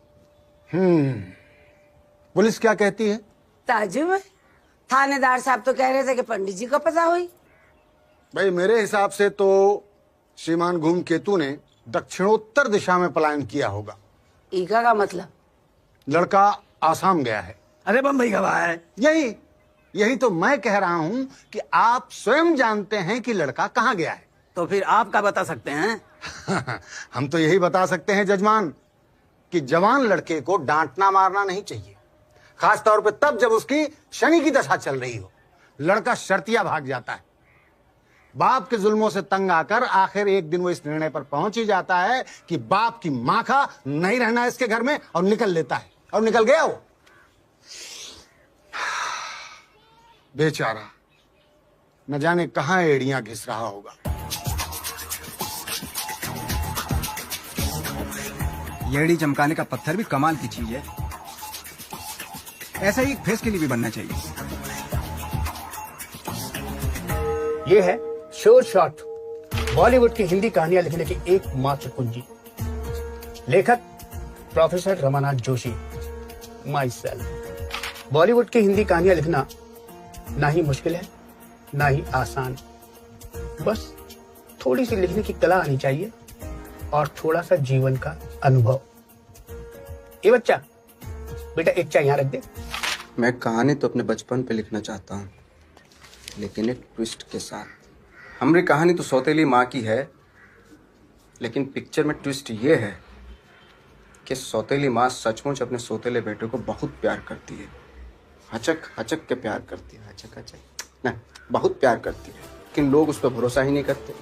पुलिस क्या कहती है? ताजुब है, थानेदार साहब तो कह रहे थे कि पंडित जी को पता हुई। भाई मेरे हिसाब से तो श्रीमान घूम केतु ने दक्षिणोत्तर दिशा में पलायन किया होगा। ईका का मतलब? लड़का आसाम गया है। अरे बम्बई गवा है। यही तो मैं कह रहा हूं कि आप स्वयं जानते हैं कि लड़का कहाँ गया है। तो फिर आप क्या बता सकते हैं? हम तो यही बता सकते हैं जजमान कि जवान लड़के को डांटना मारना नहीं चाहिए, खास तौर पे तब जब उसकी शनि की दशा चल रही हो। लड़का शर्तिया भाग जाता है, बाप के जुल्मों से तंग आकर आखिर एक दिन वो इस निर्णय पर पहुंच ही जाता है कि बाप की माँ का नहीं रहना इसके घर में, और निकल लेता है। और निकल गया वो। बेचारा न जाने कहां एड़ियां घिस रहा होगा। येड़ी चमकाने का पत्थर भी कमाल की चीज है, ऐसा ही एक फेस के लिए भी बनना चाहिए। ये है शोर शॉट, बॉलीवुड की हिंदी कहानियां लिखने की एकमात्र कुंजी। लेखक professor Ramanath Joshi, my self. Bollywood की हिंदी कहानियां लिखना ना ही मुश्किल है ना ही आसान, बस थोड़ी सी लिखने की कला आनी चाहिए और थोड़ा सा जीवन का अनुभव। ये बच्चा, बेटा एक चाय यहाँ रख दे। मैं कहानी तो अपने बचपन पे लिखना चाहता हूँ, लेकिन एक ट्विस्ट के साथ। हमारी कहानी तो सौतेली माँ की है, लेकिन पिक्चर में ट्विस्ट ये है कि सौतेली माँ सचमुच अपने सौतेले बेटे को बहुत प्यार करती है। हचक हचक के प्यार करती है, हचक हचक ना, बहुत प्यार करती है, लेकिन लोग उस पर भरोसा ही नहीं करते।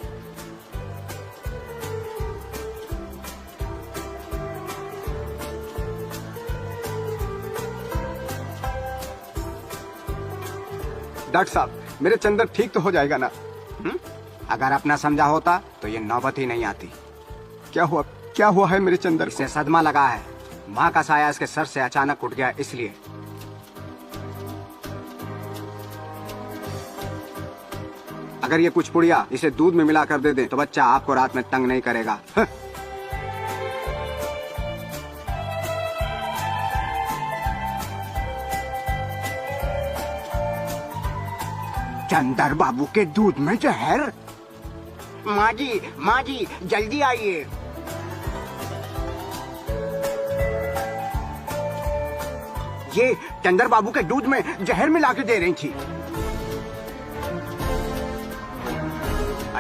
डॉक्टर साहब, मेरे चंदर ठीक तो हो जाएगा ना? अगर अपना समझा होता तो ये नौबत ही नहीं आती। क्या हुआ है मेरे चंदर? इसे सदमा लगा है, माँ का साया इसके सर से अचानक उठ गया इसलिए। अगर ये कुछ पुड़िया इसे दूध में मिला कर दे दे तो बच्चा आपको रात में तंग नहीं करेगा। चंदर बाबू के दूध में जहर। माँ जी जल्दी आइए। ये चंदर बाबू के दूध में जहर मिला के दे रही थी।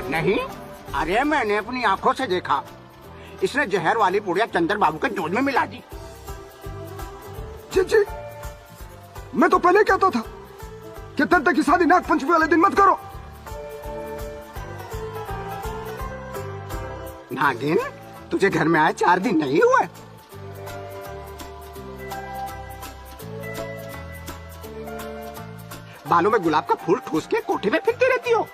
नहीं, अरे मैंने अपनी आंखों से देखा, इसने जहर वाली पुड़िया चंदर बाबू के दूध में मिला दी। जी, मैं तो पहले कहता था कि तब तक की शादी नाग पंचमी वाले दिन मत करो। नागिन, तुझे घर में आए 4 दिन नहीं हुए। बालों में गुलाब का फूल ठूस के कोठे में फिरती रहती हो।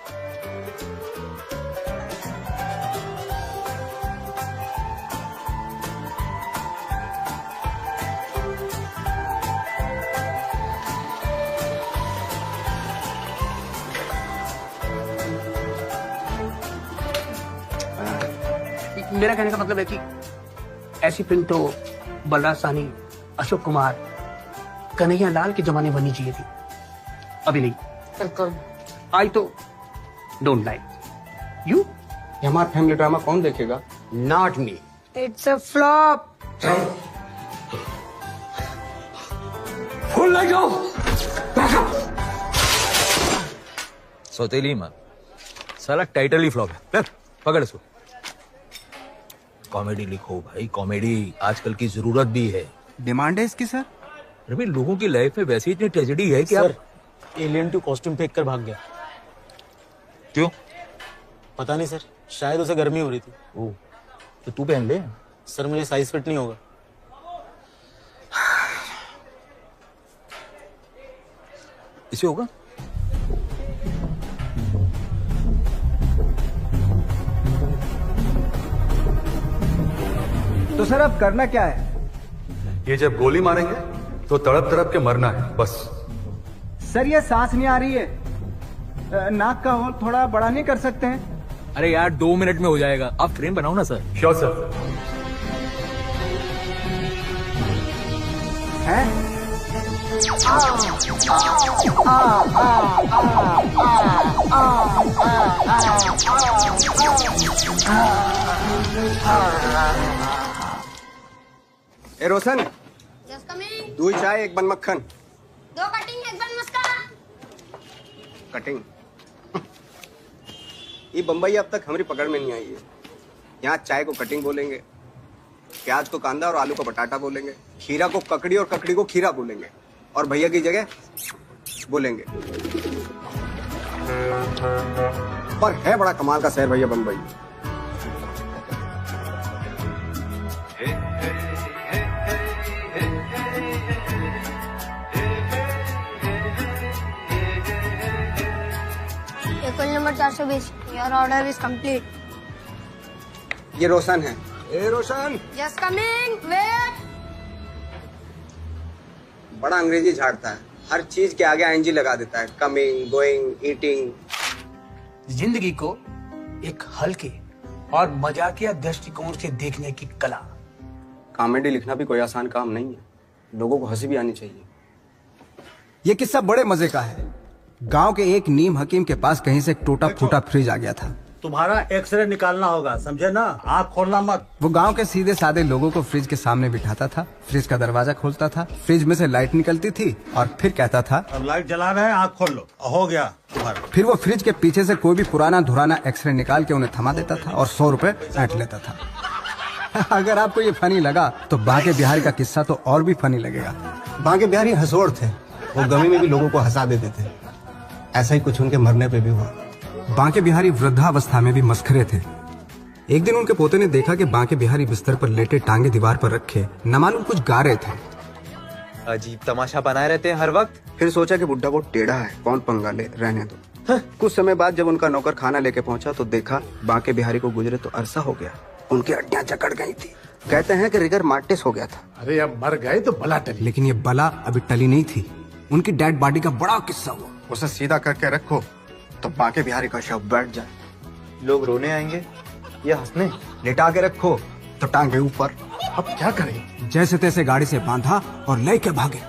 मेरा कहने का मतलब है कि ऐसी फिल्म तो बलराज साहनी, अशोक कुमार, कन्हैया लाल के जमाने बनी चाहिए थी, अभी नहीं। बिल्कुल। आई तो डोंट लाइक यू। हमारा फैमिली ड्रामा कौन देखेगा? Not me. It's a flop. Full light of. सौतेली माँ, साला टाइटल ही फ्लॉप है। पकड़ इसको। कॉमेडी लिखो भाई, कॉमेडी आजकल की जरूरत भी है। डिमांड है इसकी सर? अरे भाई, लोगों की लाइफ में वैसी इतनी ट्रेजेडी है कि सर, एलियन 2 कॉस्ट्यूम फेंक कर भाग गया। क्यों? पता नहीं सर, शायद उसे गर्मी हो रही थी। ओह, तो तू पहन ले। सर मुझे साइज फिट नहीं होगा। इसे होगा? तो सर अब करना क्या है? ये जब गोली मारेंगे तो तड़प तड़प के मरना है बस। सर ये सांस नहीं आ रही है, नाक का होल थोड़ा बड़ा नहीं कर सकते हैं? अरे यार 2 मिनट में हो जाएगा, आप फ्रेम बनाओ ना सर। Sure sir. हैं? ए रोशन, दूध चाय 1 बन मक्खन। 2 कटिंग 1 बन मस्का। कटिंग ये बम्बई अब तक हमारी पकड़ में नहीं आई है। यहाँ चाय को कटिंग बोलेंगे, प्याज को कांदा और आलू को बटाटा बोलेंगे, खीरा को ककड़ी और ककड़ी को खीरा बोलेंगे, और भैया की जगह बोलेंगे। पर है बड़ा कमाल का शहर भैया Bombay. Number 420। Your order is complete. ये रोशन है। ए रोशन, जस्ट कमिंग, वेट। बड़ा अंग्रेजी झाड़ता है, हर चीज के आगे आईएनजी लगा देता है। Coming, going, eating. जिंदगी को एक हल्के और मजाकिया दृष्टिकोण से देखने की कला। कॉमेडी लिखना भी कोई आसान काम नहीं है, लोगों को हंसी भी आनी चाहिए। ये किस्सा बड़े मजे का है। गांव के एक नीम हकीम के पास कहीं से एक टूटा फूटा फ्रिज आ गया था। तुम्हारा एक्सरे निकालना होगा, समझे ना? आँख खोलना मत। वो गांव के सीधे साधे लोगों को फ्रिज के सामने बिठाता था, फ्रिज का दरवाजा खोलता था, फ्रिज में से लाइट निकलती थी और फिर कहता था, अब लाइट जला रहे हैं, आँख खोल लो, हो गया तुम्हारा। फिर वो फ्रिज के पीछे से कोई भी पुराना धुराना एक्सरे निकाल के उन्हें थमा देता था और 100 रुपए ऐंठ लेता था। अगर आपको ये फनी लगा तो बांके बिहारी का किस्सा तो और भी फनी लगेगा। बांके बिहारी हंसोड़ थे, वो गमी में भी लोगों को हंसा देते थे। ऐसा ही कुछ उनके मरने पे भी हुआ। बांके बिहारी वृद्धावस्था में भी मस्खरे थे। एक दिन उनके पोते ने देखा कि बांके बिहारी बिस्तर पर लेटे टांगे दीवार पर रखे न मालूम कुछ गा रहे थे। अजीब तमाशा बनाए रहते हैं हर वक्त। फिर सोचा कि बुड्ढा बहुत टेढ़ा है, कौन पंगा ले, रहने दो। कुछ समय बाद जब उनका नौकर खाना लेके पहुंचा तो देखा बांके बिहारी को गुजरे तो अरसा हो गया। उनकी हड्डियां जकड़ गई थी। कहते हैं कि रिगर मार्टिस हो गया था। अरे अब मर गए तो बला टली। लेकिन ये बला अभी टली नहीं थी। उनकी डेड बॉडी का बड़ा किस्सा हुआ। उसे सीधा करके रखो तो बांके बिहारी का शव बैठ जाए। लोग रोने आएंगे या हंसने? लेटा के रखो तो टांगे ऊपर। अब क्या करें? जैसे तैसे गाड़ी से बांधा और लेके भागे।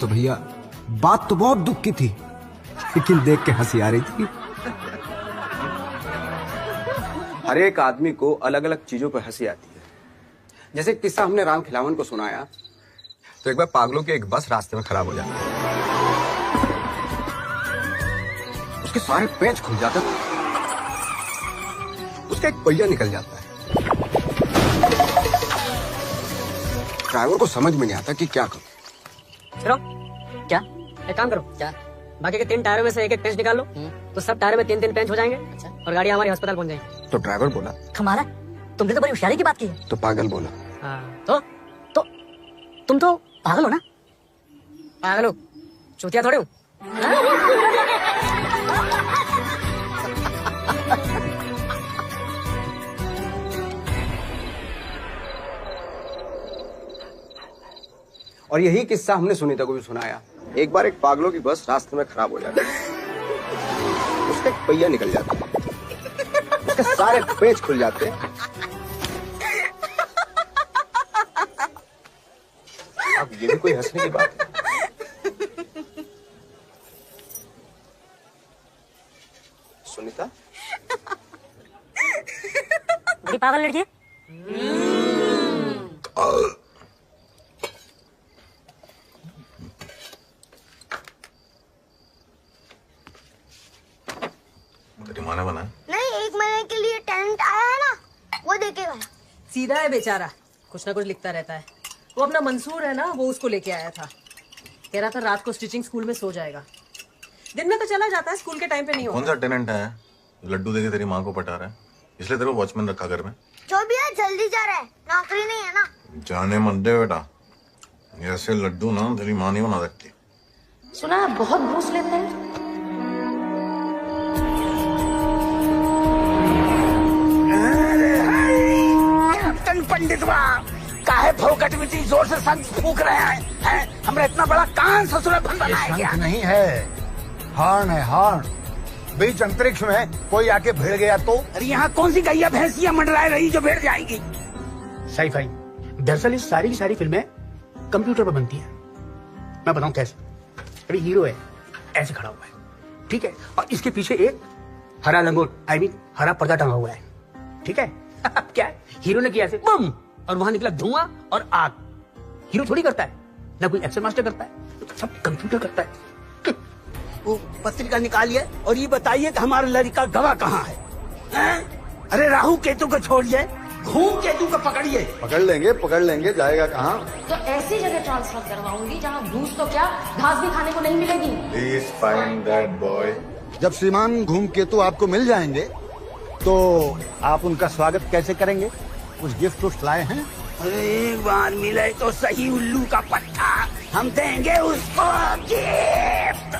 तो भैया बात तो बहुत दुख की थी, लेकिन देख के हंसी आ रही थी। हर एक आदमी को अलग अलग चीजों पर हंसी आती है। जैसे किस्सा हमने राम खिलावन को सुनाया, तो एक बार पागलों की एक बस रास्ते में खराब हो जाती है, उसके सारे पेच खुल जाते, उसका एक पहिया निकल जाता है। ड्राइवर को समझ में नहीं आता कि क्या करो। क्या एक काम करो, क्या बाकी के 3 टायरों में से एक पेंच निकाल लो, तो सब टायरों में 3 पेंच हो जाएंगे और गाड़ी हमारे अस्पताल पहुंच जाएगी। तो ड्राइवर बोला कमाल है, तुमने तो बड़ी होशियारी की बात की है। तो पागल बोला तो तुम तो पागल हो ना? पागल हो, चूतिया थोड़े हूँ। और यही किस्सा हमने सुनीता को भी सुनाया। एक बार एक पागलों की बस रास्ते में खराब हो जाती है, उसका एक पहिया निकल जाता है, उसके सारे पेच खुल जाते हैं। अब ये भी कोई हंसने की बात है? सुनीता बड़ी पागल लड़की है। माना बना नहीं, 1 महीने के लिए टेंट आया है ना, वो देखेगा। सीधा है बेचारा, कुछ ना कुछ लिखता रहता है। वो अपना मंसूर है ना, वो उसको लेके आया था। कह रहा था रात को स्टिचिंग स्कूल में सो जाएगा, दिन में तो चला जाता है, स्कूल के टाइम पे नहीं होता। कौन सा टेनेंट है लड्डू देके तेरी माँ को पटा रहा है, इसलिए तेरे को वॉचमैन रखा घर में? जो भी है जल्दी जा रहा है, नौकरी नहीं है ना। जाने मत दे बेटा, ऐसे लड्डू ना तेरी माँ नहीं बना सकती। सुना है बहुत घूस लेते हैं। कैप्टन पंडितवा काहे फोकट में जोर से शंख फूक रहे हैं? हमरा इतना बड़ा कान ससुरापन बनाया गया। नहीं है, हॉर्न है, हॉर्न। बीच अंतरिक्ष में कोई आके भिड़ गया तो? अरे यहाँ कौन सी गैया भैंसियां मंडरा रही जो भिड़ जाएगी? साई-फाई। दरअसल इस सारी की सारी फिल्में कंप्यूटर पर बनती हैं। मैं बताऊं कैसे। अभी हीरो है, ऐसे खड़ा हुआ है, ठीक है, और इसके पीछे एक हरा लंगोट, आई मीन हरा पर्दा टंगा हुआ है, ठीक है। क्या है? हीरो ने किया ऐसे बम, और वहां निकला धुआं और आग। हीरो थोड़ी करता है, ना कोई एक्शन मास्टर करता है, सब कंप्यूटर करता है। वो पत्रिका निकालिए और ये बताइए कि हमारा लड़का गवा कहाँ है? अरे राहु केतु को छोड़िए, घूम केतु को पकड़िए। पकड़ लेंगे, जाएगा कहाँ? तो ऐसी जगह ट्रांसफर करवाऊंगी जहाँ घूस तो क्या घास भी खाने को नहीं मिलेगी। Please find that boy. जब श्रीमान धूमकेतु आपको मिल जाएंगे तो आप उनका स्वागत कैसे करेंगे? कुछ गिफ्ट उफ्ट लाए हैं? अरे एक बार मिले तो सही उल्लू का पट्टा, हम देंगे उसको गिफ्ट।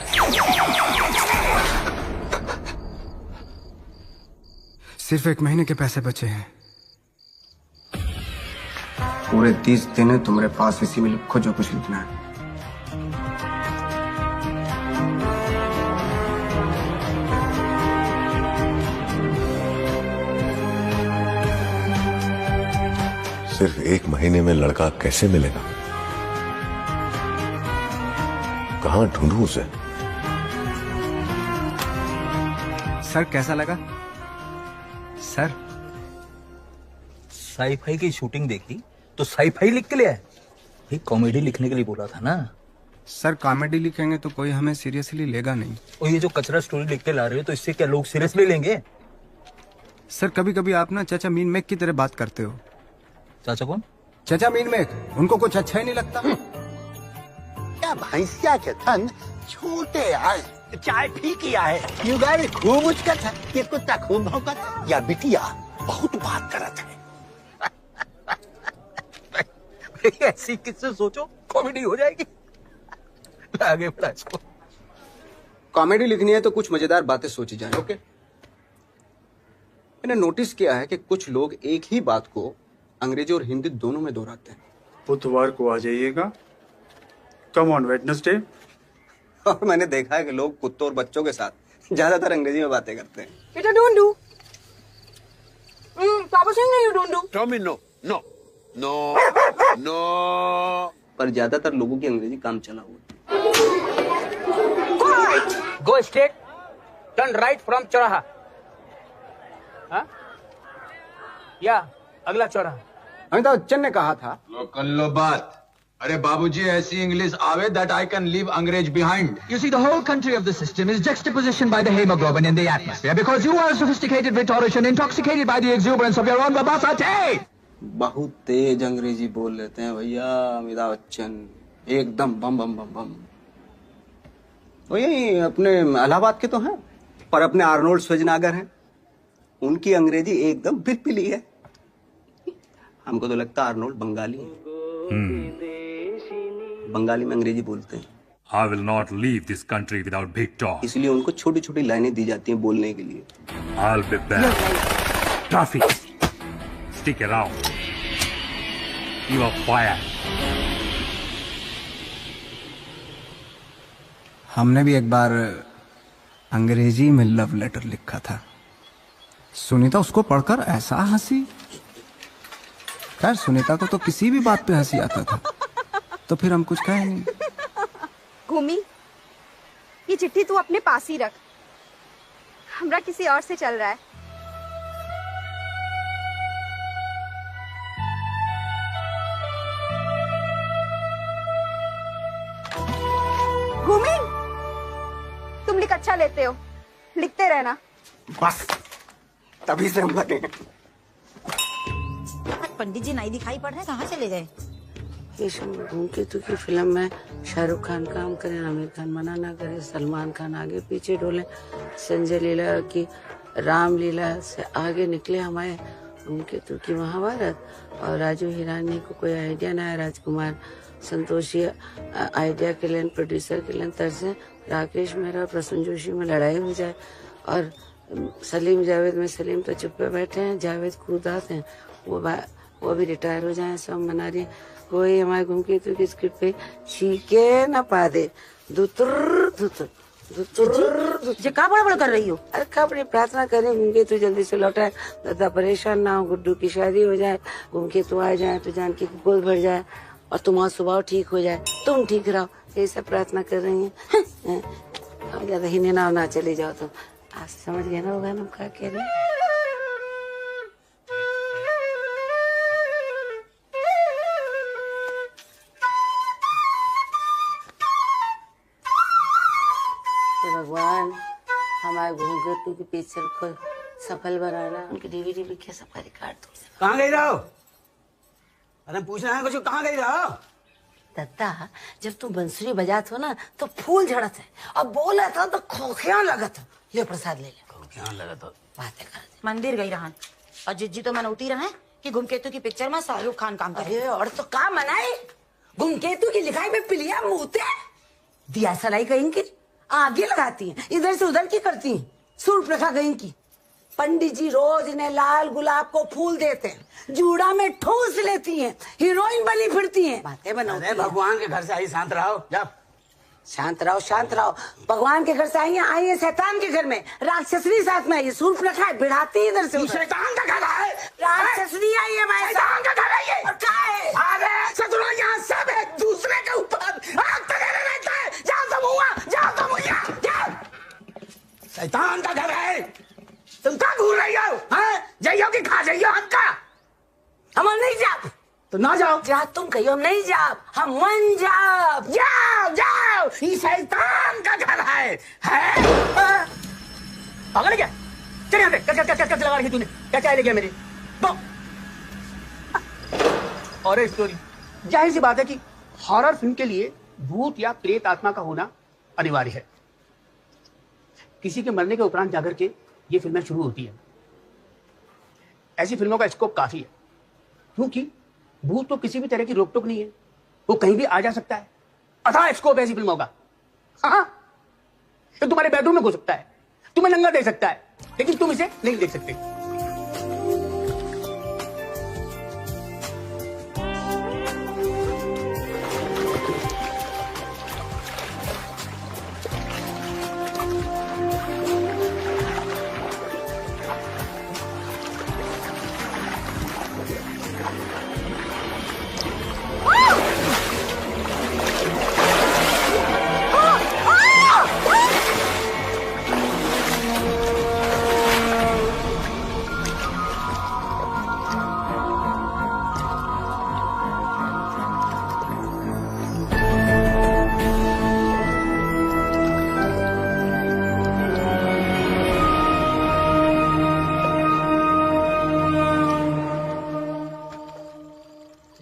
सिर्फ 1 महीने के पैसे बचे हैं, पूरे 30 दिन है तुम्हारे पास, इसी में लिखो जो कुछ लिखना है। सिर्फ 1 महीने में लड़का कैसे मिलेगा? कहां ढूंढूं उसे? सर कैसा लगा? सर साई-फाई की शूटिंग देखी तो साई-फाई लिख के ले आए। ये कॉमेडी लिखने के लिए बोला था ना। सर कॉमेडी लिखेंगे तो कोई हमें सीरियसली लेगा नहीं। और ये जो कचरा स्टोरी लिख के ला रहे हो तो इससे क्या लोग सीरियसली लेंगे? सर कभी कभी आप ना चाचा मीन मेक की तरह बात करते हो। चाचा कौन? चाचा मीन मेक, उनको कुछ अच्छा ही नहीं लगता। क्या भैंसिया के थन छोटे आए, चाय पी किया है। युगारी खूब उचकत है, ये कुत्ता खूब भौंकत, या बिटिया बहुत बात करत है। ऐसी किससे सोचो कॉमेडी हो जाएगी। आगे बढ़ा इसको। कॉमेडी लिखनी है तो कुछ मजेदार बातें सोची जाए, ओके? मैंने नोटिस किया है कि कुछ लोग एक ही बात को अंग्रेजी और हिंदी दोनों में दोहराते हैं। बुधवार को आ जाइएगा, कम ऑन वेडनेसडे। और मैंने देखा है कि लोग कुत्तों और बच्चों के साथ ज्यादातर अंग्रेजी में बातें करते हैं। बेटा डोंट डू। पापा saying you don't do. Tommy no no no no. पर ज्यादातर लोगों की अंग्रेजी काम चला हुआ। Go straight, turn right from चौराहा। हाँ? या अगला चौराहा। अमिताभ बच्चन ने कहा था, कर लो बात, अरे बाबूजी ऐसी इंग्लिश आवे that I can leave अंग्रेज behind. You see, the whole country of the system is juxtapositioned by the hemoglobin in the atmosphere because you are a sophisticated rhetorician intoxicated by the exuberance of your own verbosity. बहुत तेज अंग्रेजी बोल लेते हैं भैया अमिताभ बच्चन, एकदम बम बम बम बम। वो यही अपने इलाहाबाद के तो हैं, पर अपने आर्नोल्ड श्वार्ज़नेगर हैं, उनकी अंग्रेजी एकदम पिलपिली है। हमको तो लगता है आर्नोल्ड बंगाली है। बंगाली में अंग्रेजी बोलते हैं। I will not leave this country without big talk. इसलिए उनको छोटी छोटी लाइनें दी जाती हैं बोलने के लिए। I'll be back. Traffic. Stick around. You are fired. हमने भी एक बार अंग्रेजी में लव लेटर लिखा था। सुनीता उसको पढ़कर ऐसा हंसी। खैर सुनीता को तो किसी भी बात पे हंसी आता था, तो फिर हम कुछ कहे नहीं। घूमी, ये चिट्ठी तू अपने पास ही रख, हमरा किसी और से चल रहा है। घूमी, तुम लिख अच्छा लेते हो, लिखते रहना। बस तभी से हम लगे। पंडित जी नहीं दिखाई पड़ रहे, कहाँ चले गए? धूमकेतु की फिल्म में शाहरुख खान काम करे, आमिर खान मना ना करे, सलमान खान आगे पीछे डोले, संजय लीला की रामलीला से आगे निकले हमारे धूमकेतु की महाभारत, और राजू हिरानी को कोई आइडिया ना है, राजकुमार संतोषी आइडिया के लिए प्रोड्यूसर के लिए तरसे, राकेश मेहरा और प्रसून जोशी में लड़ाई हो जाए, और सलीम जावेद में सलीम तो चुप पे बैठे हैं, जावेद खुद आते हैं, वो भी रिटायर हो जाए, सब मना रही। कोई हमारे धूमकेतु की स्क्रिप्ट पे छीके ना पा दे। दुतुर दुतुर दुतुर ये क्या बड़बड़ कर रही हो? अरे कब प्रार्थना करें धूमकेतु जल्दी से लौटाए, दादा परेशान ना हो, गुड्डू की शादी हो जाए, धूमकेतु आ जाए तो जानकी की गोद भर जाए और तुम्हारा स्वभाव ठीक हो जाए, तुम ठीक रहो, ये सब प्रार्थना कर रही है। ज्यादा ही ना चले जाओ तो आज समझ गए ना होगा हम क्या कह रहे हैं। भगवान हमारे घूमकेतु की पिक्चर को सफल बनाना, उनकी डीवीडी में क्या सबका रिकॉर्ड तोड़। कहाँ गई रहो? अरे पूछना है कुछ, कहाँ गई रहो? दत्ता, जब तुम बंसुरी बजात हो ना तो फूल झड़त है, और बोला था तो खोखिया लगत है। ले प्रसाद ले ले। खोखिया लगत हो? बातें कर। मंदिर गई रहन और जिज्जी तो मनौती रहे कि घूमकेतु की पिक्चर में शाहरुख खान काम करे। अरे और तो काम मनाए, घूमकेतु की लिखाई में पिलिया मुहते दिया सलाई कहीं आगे लगाती हैं, इधर से उधर की करती हैं, सूर्यप्रखा गई की। पंडित जी रोज इन्हें लाल गुलाब को फूल देते हैं, जूड़ा में ठूस लेती हैं, हीरोइन बनी फिरती हैं, बातें बनाती हैं। भगवान के घर से आई, शांत रहो। जा शांत रहो, शांत रहो। भगवान के घर से आई है शैतान के घर में, राक्षसनी साथ में आई है, सूर्यप्रखा बिड़ाती इधर से उधर। शैतान का घर है, राक्षसनी आई है, शैतान का घर है ये। और क्या है? अरे सतुरा यहाँ सब एक दूसरे के ऊपर आग तगड़े रहता है। जाओ तुम हुआ, जाओ तुम हुआ, जाओ। शैतान का घर है। तुम कहाँ घूर रही हो? जाइयो कि खा जाइयो हमका? हम नहीं जाओ तो ना जाओ। जा तुम कहियो हम नहीं जाओ, हम मन जाओ। जाओ जाओ, ये शैतान का घर है। पागल क्या? चल यहाँ पे, कट लगा रखी तूने, क्या चाय ले गया मेरी? और स्टोरी जाहिर सी बात है कि हॉरर फिल्म के लिए भूत या प्रेत आत्मा का होना अनिवार्य है। किसी के मरने के उपरांत जाकर के ये फिल्में शुरू होती है। ऐसी फिल्मों का स्कोप काफी है, क्योंकि भूत तो किसी भी तरह की रोक टोक नहीं है, वो कहीं भी आ जा सकता है। अथाह स्कोप है ऐसी फिल्मों का। हाँ, तो तुम्हारे बेडरूम में घुस सकता है, तुम्हें नंगा दे सकता है, लेकिन तुम इसे नहीं देख सकते।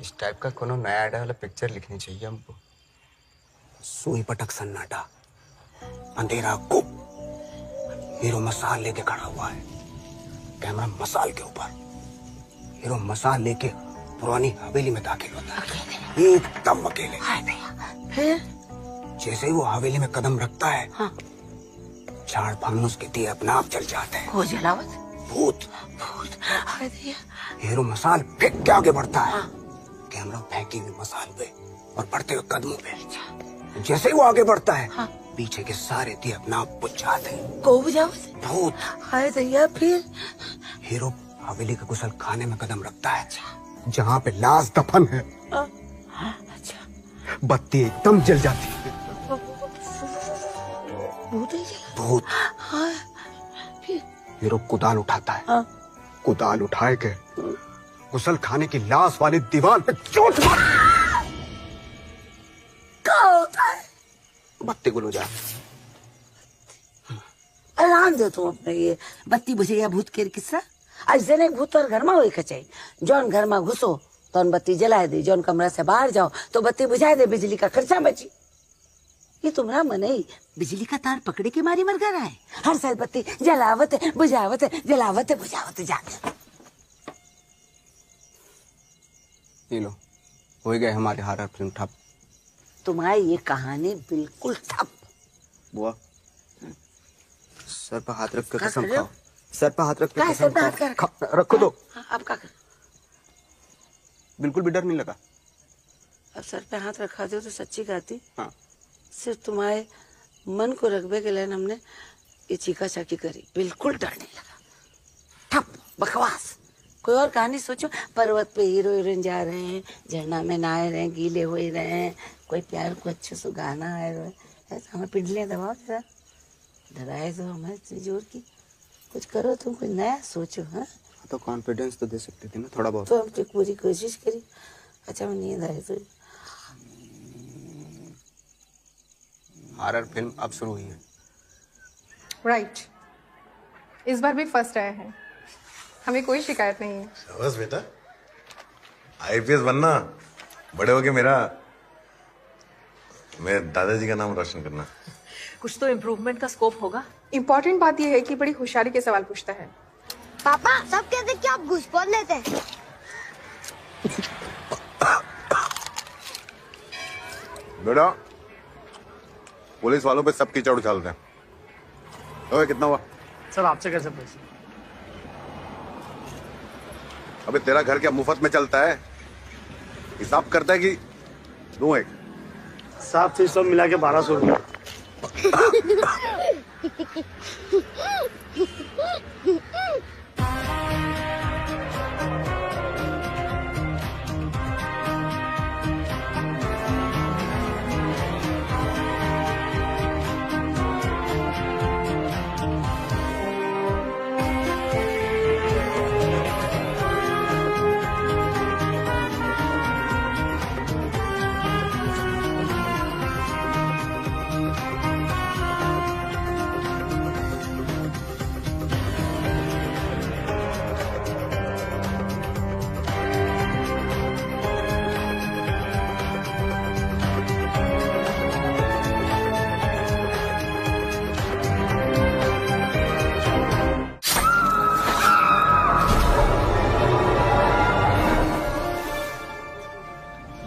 इस टाइप का कोनो नया आइडिया वाला पिक्चर लिखनी चाहिए हमको। सुई पटक सन्नाटा, अंधेरा गुप, हीरो मसाल लेके खड़ा हुआ है, कैमरा मसाल के ऊपर, हीरो मसाल लेके पुरानी हवेली में दाखिल होता है एकदम अकेले। फिर जैसे ही वो हवेली में कदम रखता है, हाँ। झाड़ फानुस के दिए अपने आप जल जाते हैं। वो जलावत भूत भूत हाय दैया। हीरो मसाल फेंक के आगे बढ़ता है, कैमरा फेंकी हुई मसाल पे और बढ़ते हुए कदमों पे। जैसे ही वो आगे बढ़ता है, पीछे के सारे दिए अपना आप बुझ जाते हैं। को बुझावत भूत हाय दैया। फिर हीरो हवेली के गुसल खाने में कदम रखता है, जहाँ पे लाश दफन है। अच्छा। बत्ती एकदम जल जाती है। भूत ही जला। भूत। हाँ। फिर हीरो कुदाल उठाता है, कुदाल उठाए के गुसल खाने की लाश वाली दीवार पे चोट मार। क्या होता है? बत्ती गुल हो जाए। आराम दे तुम अपने ये बत्ती बुझे भूत के किस्सा। ऐसे नहीं भूत और घर में हो चाहिए। जौन घर में घुसो तो बत्ती जला दे, जौन कमरा से बाहर जाओ तो बत्ती बुझा दे, बिजली का खर्चा बची। ये तुम्हारा मन ही बिजली का तार पकड़े के मारी मर गया है। हर साल बत्ती जलावत बुझावत जलावत बुझावत जाते। ये लो, हो गए हमारे हॉरर फिल्म ठप। तुम्हारी ये कहानी बिल्कुल ठप। बुआ, सर पर हाथ रख के क्या कसम कर रहे हो? खाओ। सर पर हाथ रख के क्या कसम सर पे हाथ खाओ। कर? रखो तो। अब क्या कर? बिल्कुल भी डर नहीं लगा। अब सर पे हाथ रखा दो तो सच्ची गाती। हाँ। सिर्फ तुम्हारे मन को रखबे के लिए हमने ये चीका चाकी करी, बिल्कुल डर नहीं लगा। ठप बकवास। कोई और कहानी सोचो। पर्वत पे हीरो हीरोइन जा रहे हैं, झरना में नहा रहे हैं, गीले हो रहे हैं, कोई प्यार को अच्छे से गाना है, ऐसा हमें पिंडलियां दबाओ जरा, डराए तो हमें जोर की। कुछ करो तुम, कुछ नया सोचो। हाँ तो कॉन्फिडेंस तो दे सकते थे ना थोड़ा बहुत। तो हम तो पूरी कोशिश करी। अच्छा मैं नींद आई तो। हॉरर फिल्म अब शुरू हुई है। राइट। इस बार भी फर्स्ट आए हैं, हमें कोई शिकायत नहीं है। बस बेटा, आईपीएस बनना, बड़े होके मेरे दादाजी का नाम रोशन करना। कुछ तो इम्प्रूवमेंट का स्कोप होगा। इम्पोर्टेंट बात यह है कि बड़ी होशियारी के सवाल पूछता है। पापा सब कहते कि आप घुसपैठ लेते हैं। बेटा, पुलिस वालों पे सब कीचड़ उछालते हैं। ओए कितना हुआ? सर आपसे कैसे पूछ? अबे तेरा घर क्या मुफ्त में चलता है? हिसाब करता है कि दूं एक? साहब से सब मिला के 1200 रुपये।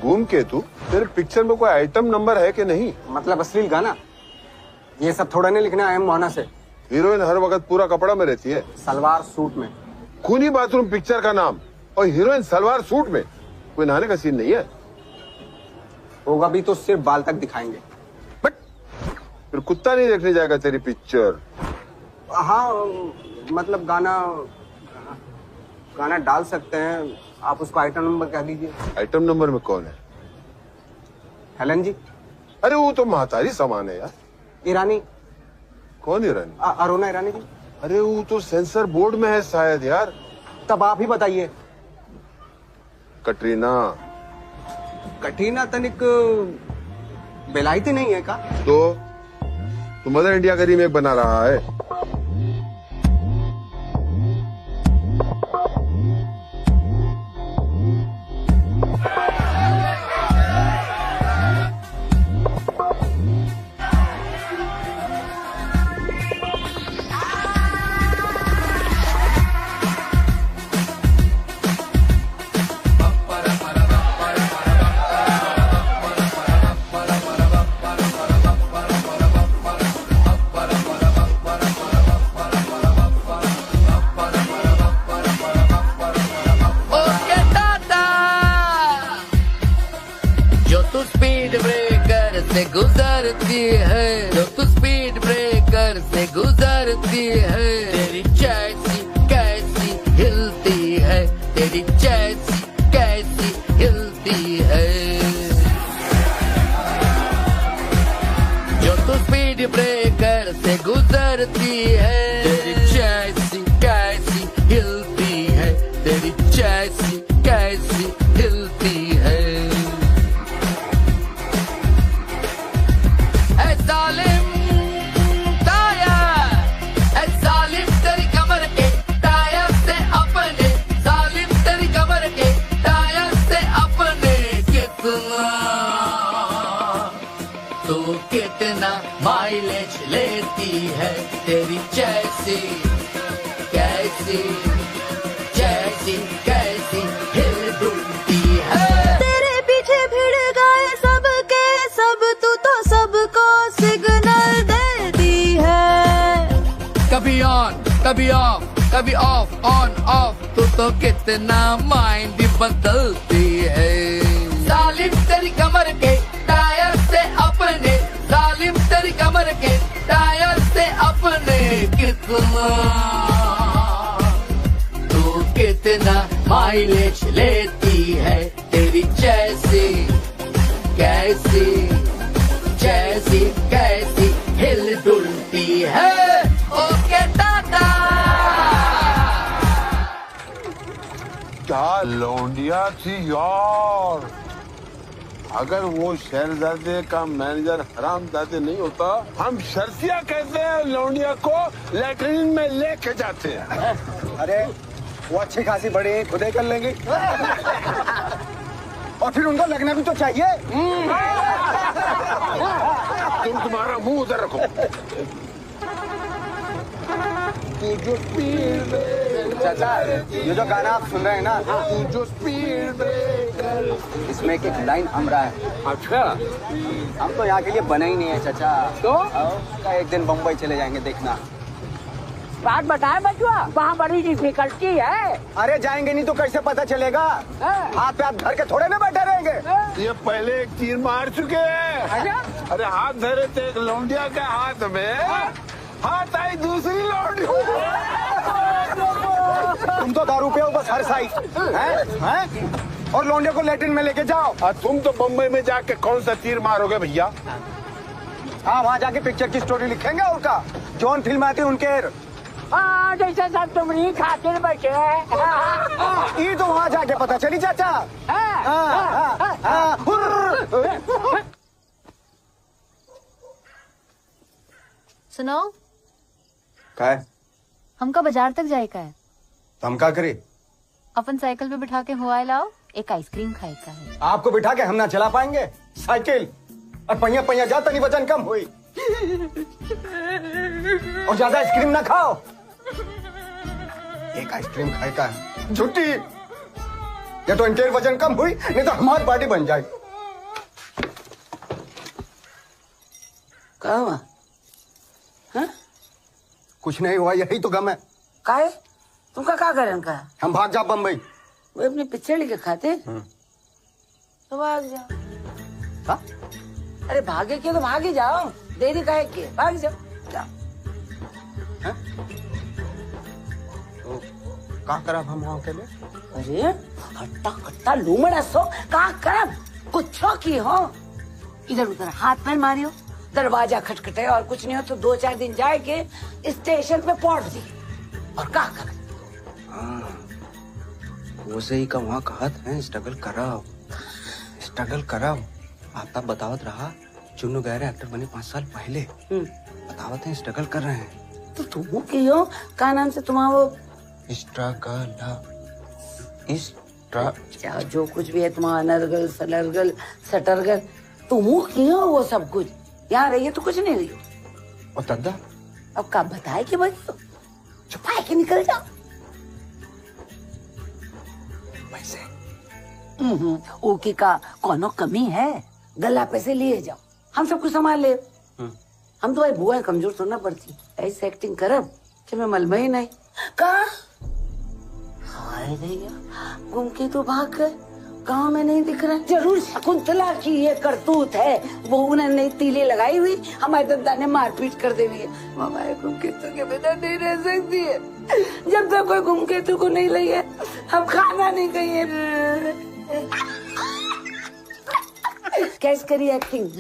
धूमकेतु, तेरे पिक्चर में कोई आइटम नंबर है कि नहीं? मतलब अश्लील गाना? ये सब थोड़ा नहीं लिखना है मोना से। हीरोइन हर वक्त पूरा कपड़ा में रहती है, सलवार सूट में। खूनी बाथरूम पिक्चर का नाम और हीरोइन सलवार सूट में। कोई नहाने का सीन नहीं है? होगा भी तो सिर्फ बाल तक दिखाएंगे। फिर कुत्ता नहीं देखने जाएगा तेरी पिक्चर? हाँ मतलब गाना डाल सकते हैं, आप उसको आइटम नंबर कह दीजिए। आइटम नंबर में कौन है? हेलन जी। अरे वो तो महतारी सामान है यार। ईरानी। कौन ईरानी? अरुणा ईरानी जी। अरे वो तो सेंसर बोर्ड में है शायद यार। तब आप ही बताइए। कटरीना। कटरीना तनिक बेलायती नहीं है का? तो मदर इंडिया का रीमेक बना रहा है। तू स्पीड ब्रेकर से गुजरती है, जो तू स्पीड ब्रेकर से गुजरती है, तेरी जैसी कैसी हिलती है, तेरी जैसी कैसी हिलती है। जो तू स्पीड ब्रेकर से गुजरती है, तेरी जैसी कैसी हिलती है, तेरी जैसी कैसी हिलती है। ऐ जालिम टायर, ऐ जालिम तेरी कमर के टायर से अपने, जालिम तेरी कमर के टायर से अपने, कितना तू कितना माइलेज लेती है, तेरी जैसी कैसी जैसी कैसी हिल डुलती है। तेरे पीछे भिड़ गए सबके सब, तू तो सबको सिग्नल देती है। कभी ऑन कभी ऑफ, कभी ऑफ ऑन ऑफ, तू तो कितना माइंड बदलती है। जालिम तेरी कमर के टायर से अपने, जालिम तेरी कमर के टायर से अपने, कितना तू कितना माइलेज लेती है, तेरी जैसी कैसी जैसी कैसी हिल डुलती है। ओके टाटा। क्या लौंडिया थी यार, अगर वो शहरजादे का मैनेजर हरामजादे नहीं होता, हम शर्तिया कहते हैं लौंडिया को लैट्रिन में लेके जाते हैं। अरे वो अच्छी खासी बड़ी खुदे कर लेंगे और फिर उनको लगना भी तो चाहिए। तुम तुम्हारा मुंह उधर रखो। चाचा, ये जो गाना आप सुन रहे हैं ना, जो स्पीड ब्रेकर, इसमें एक लाइन हम रहा है। अच्छा, हम तो यहाँ के लिए बने ही नहीं है चाचा। तो एक दिन बम्बई चले जाएंगे, देखना। बात बताए बचुआ, वहाँ बड़ी डिफिकल्टी है। अरे जाएंगे नहीं तो कैसे पता चलेगा? हाथ पे हाथ धर के थोड़े में बैठे रहेंगे। ये पहले एक तीर मार चुके हैं। अरे हाथ धरे थे एक लौंडिया के हाथ में, हाथ आई दूसरी लौंडिया। तुम तो दारू पे हो बस हर साइड हैं? और लौंडिया को लैट्रिन में लेके जाओ। और तुम तो बम्बई में जाके कौन सा तीर मारोगे भैया? हाँ, वहाँ जाके पिक्चर की स्टोरी लिखेंगे और का जौन फिल्म आती है उनके। जैसे सब तुमरी खातिर बैठे ये तो वहाँ जाके पता चली चाचा। सुनो, क्या है? हमका बाजार तक जाए का है। तो हम क्या करें? अपन साइकिल पे बिठा के हुआ लाओ, एक आइसक्रीम खाए का है। आपको बिठा के हम ना चला पाएंगे साइकिल, और पहिया पहिया जाता नहीं, वजन कम हुई। और ज्यादा आइसक्रीम ना खाओ, एक आइसक्रीम खाए का है। छुट्टी, या तो इनके वजन कम हुई, नहीं तो हमारी बॉडी बन जाएगी। क्या हुआ? हाँ? कुछ नहीं हुआ, यही तो गम है। का है? तुमका क्या करन का? हम भाग जाओ बम्बई। वो अपनी पिक्चर लेके खाते तो भाग जाओ। हाँ? अरे भागे क्यों? तो भाग ही जाओ, देरी काहे की? भाग जाओ। तो क्या करब हम वहाँ के लिए? अरे हट्टा कट्टा लूमड़ा सो का करब? कुछ की हो, इधर उधर हाथ पैर मारियो, दरवाजा खटखटे और कुछ नहीं हो तो 2-4 दिन जाए के स्टेशन पे पहुंच दी और क्या कर। वो सही का वहाँ कहत है स्ट्रगल कराओ। आपका बतावत रहा, चुन्नू गहरे एक्टर बने 5 साल पहले। बतावत है स्ट्रगल कर रहे हैं। तो तुम क्यों, क्या नाम से तुम्हारा वो जो कुछ भी है तुम्हारा, नरगल सलरगल सटरगल, तुम क्यों वो सब कुछ? यहाँ रही है तो कुछ नहीं रही हो। और दादा अब का बताए कि भाई छुपाए के निकल जाओ। ओके का कोनो कमी है? गला पैसे लिए जाओ, हम सब कुछ संभाल ले। हम तो भाई बुआ कमजोर सुनना पड़ती, ऐसे एक्टिंग करब कि मैं मलबा ही नहीं का। हाय भैया घूम के तो भाग गए, गाँव में नहीं दिख रहा? जरूर शकुंतला की ये करतूत है। वो उन्होंने तीली लगाई हुई, हमारे दद्दा ने मारपीट कर दी हुई है। हमारे घुमकेतु के बिना नहीं रह सकती है। जब तक कोई घुमकेतु को नहीं लाई है, हम खाना नहीं खाइए। कैसे करी एक्टिंग?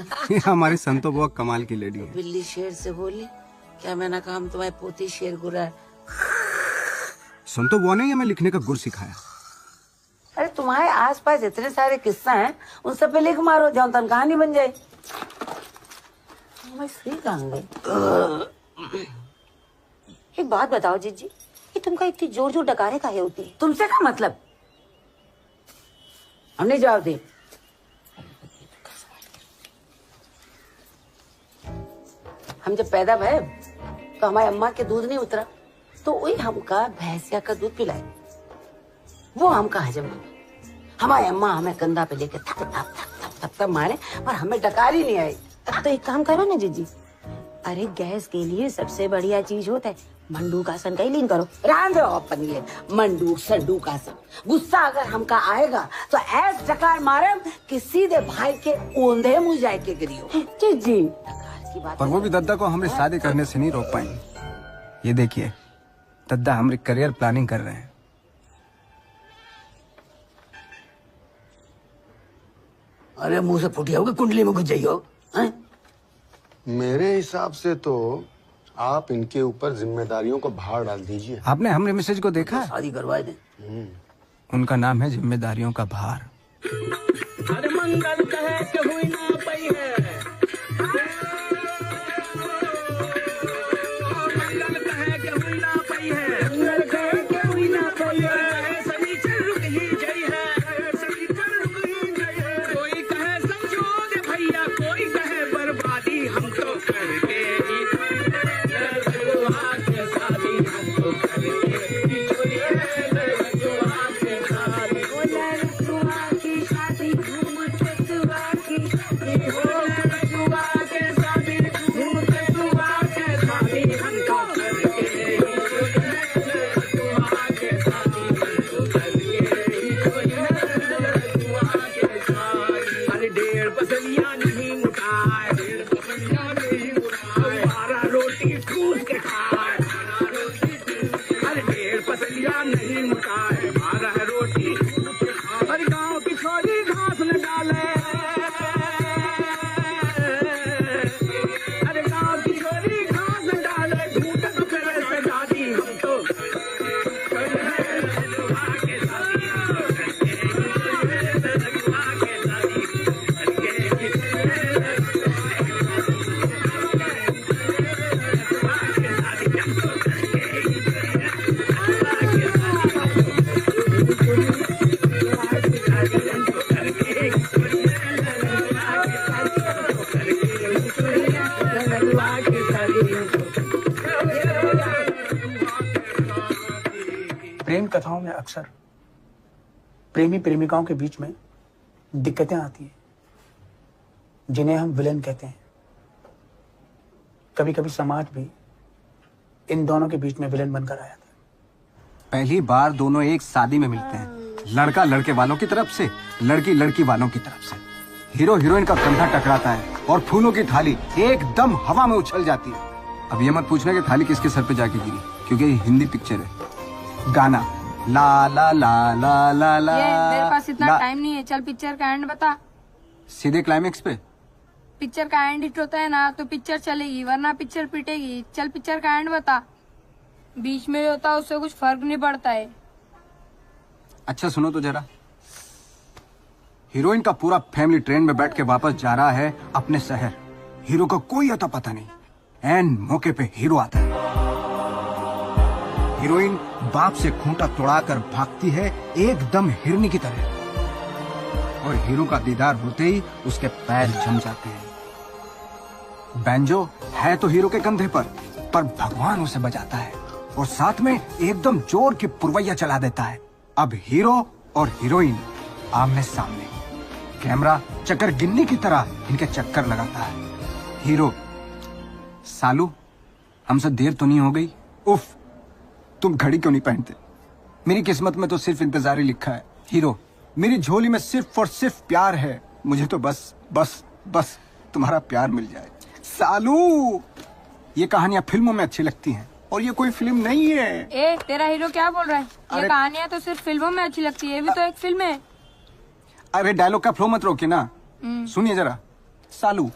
हमारी संतो बुआ कमाल की लेडी है। बिल्ली शेर से बोली, क्या मैंने कहा हम तुम्हारी पोती शेर गुरा है? संतो बुआ ने हमें लिखने का गुर सिखाया। अरे तुम्हारे आसपास इतने सारे किस्सा हैं, उन सब पे लिख मारो, जाओ तन कहानी बन जाए। मैं सही कहूँगी। एक बात बताओ जीजी, ये तुमका इतनी जोर जोर डकारे काहे होती है? तुमसे क्या मतलब? हमने जवाब दे। हम जब पैदा भये तो हमारी अम्मा के दूध नहीं उतरा, तो वही हमका भैंसिया का दूध पिलाए। वो हमका हजम हो गया। हमारी अम्मा हमें कंधा पे लेके थप थप थप थप थप थप मारे, पर हमें डकार ही नहीं आई। तो एक काम करो ना जीजी, अरे गैस के लिए सबसे बढ़िया चीज होता है मंडूक आसन का ही लीन करो। रांध अपन ये मंडूक संडूक आसन। गुस्सा अगर हमका आएगा तो ऐस डकार मारे कि सीधे भाई के ओंधे मुँह जाए के गिरियो। जीजी पर वो भी दद्दा को हमें शादी करने से नहीं रोक पाएंगे। ये देखिए, दद्दा हमारी करियर प्लानिंग कर रहे हैं। अरे मुंह से फुटिया होगा, कुंडली में घुस जाइयो। मेरे हिसाब से तो आप इनके ऊपर जिम्मेदारियों को भार डाल दीजिए। आपने हमरे मैसेज को देखा है? शादी करवा दे। उनका नाम है जिम्मेदारियों का भार। अरे मंगल कहे कि हुई ना पई है, मंगल कहे कि हुई ना पई है, मंगल कहे कि हुई ना पई है, सभी चल रुक ही गई है, सभी चल रुक ही गई है। कोई कहे संजोग भैया, कोई कहे बर्बादी, हम तो करके ही लगुआ के शादी, हम तो करके ही लगुआ के शादी, लगुआ की शादी, घूम लगुआ की शादी, हो लगुआ के शादी, घूम लगुआ के शादी, हम तो करके ही लगुआ के शादी, हम तो करके ही लगुआ के शादी। अरे 1.5 पसलियाँ नहीं मुटाए, 1.5 पसलियाँ नहीं मुटाए, 12 रोटी ठूस के खाए, 12 रोटी ठूस के, अरे 1.5 पसलियाँ नहीं मुटाए, 12 रोटी ठूस के खाए। अरे गाँव की छोरी घास न डाले, अरे गाँव की छोरी घास न डाले, घूंटन करे से दादी, हम तो लगुआ के शादी, हम तो करके लगुआ के शादी, प्रेम कथाओं में अक्सर प्रेमी प्रेमिकाओं के बीच में दिक्कतें आती हैं, जिन्हें हम विलेन कहते हैं। कभी कभी समाज भी इन दोनों के बीच में विलेन बनकर आया था। पहली बार दोनों एक शादी में मिलते हैं, लड़का लड़के वालों की तरफ से, लड़की लड़की वालों की तरफ से। हीरो हीरोइन का कंधा टकराता है और फूलों की थाली एकदम हवा में उछल जाती है। अब ये मत पूछना कि थाली किसके सर पे जाके गिरी, क्योंकि ये हिंदी पिक्चर है। गाना ला ला ला ला ला ला। ये मेरे पास इतना टाइम नहीं है, चल पिक्चर का एंड बता। सीधे क्लाइमेक्स पे। पिक्चर का एंड हिट होता है ना तो पिक्चर चलेगी, वरना पिक्चर पिटेगी। चल पिक्चर का एंड बता। बीच में होता है उससे कुछ फर्क नहीं पड़ता है। अच्छा सुनो तो जरा। हीरोइन का पूरा फैमिली ट्रेन में बैठ के वापस जा रहा है अपने शहर। हीरो का कोई अता पता नहीं। एंड मौके पे हीरो आता है। हीरोइन बाप से खूंटा तोड़ाकर भागती है एकदम हिरनी की तरह, और हीरो का दीदार होते ही उसके पैर जम जाते हैं। बैंजो है तो हीरो के कंधे पर भगवान उसे बजाता है और साथ में एकदम जोर की पुरवैया चला देता है। अब हीरो और हीरोइन आमने सामने। कैमरा चक्कर गिन्नी की तरह इनके चक्कर लगाता है। हीरो, सालू हमसे देर तो नहीं हो गई? उफ, तुम घड़ी क्यों नहीं पहनते? मेरी किस्मत में तो सिर्फ इंतजार ही लिखा है। हीरो, मेरी झोली में सिर्फ और सिर्फ प्यार है। मुझे तो बस बस बस तुम्हारा प्यार मिल जाए। सालू, ये कहानियां फिल्मों में अच्छी लगती हैं और ये कोई फिल्म नहीं है। ए, तेरा हीरो क्या बोल रहा है? ये कहानियां तो सिर्फ फिल्मों में अच्छी लगती है, ये भी तो एक फिल्म है। अरे डायलॉग का फ्लो मत रोके ना, सुनिए जरा। सालू,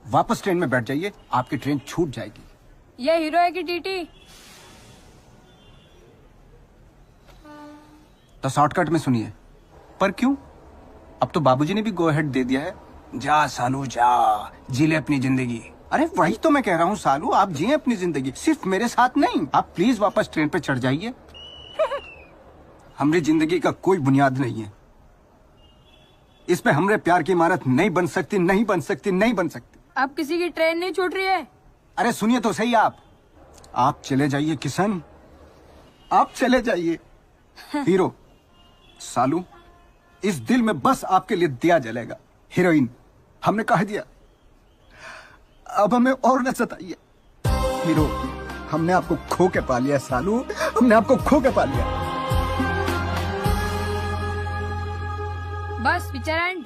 वापस ट्रेन में बैठ जाइए, आपकी ट्रेन छूट जाएगी। ये हीरो है कि टीटी? तो शॉर्टकट में सुनिए। पर क्यों? अब तो बाबूजी ने भी गो अहेड दे दिया है। जा सालू जा, जी ले अपनी जिंदगी। अरे वही तो मैं कह रहा हूँ सालू, आप जिए अपनी जिंदगी, सिर्फ मेरे साथ नहीं। आप प्लीज वापस ट्रेन पे चढ़ जाइए। हमारी जिंदगी का कोई बुनियाद नहीं है, इस पे हमरे प्यार की इमारत नहीं बन सकती, नहीं बन सकती, नहीं बन सकती। अब किसी की ट्रेन नहीं छूट रही है। अरे सुनिए तो सही, आप चले जाइए किशन, आप चले जाइए। हीरो सालू, इस दिल में बस आपके लिए दिया जलेगा। हीरोइन, हमने कह दिया, अब हमें और न सताइए। हीरो, हमने आपको खो के पा लिया सालू, हमने आपको खो के पा लिया। बस पिक्चर एंड।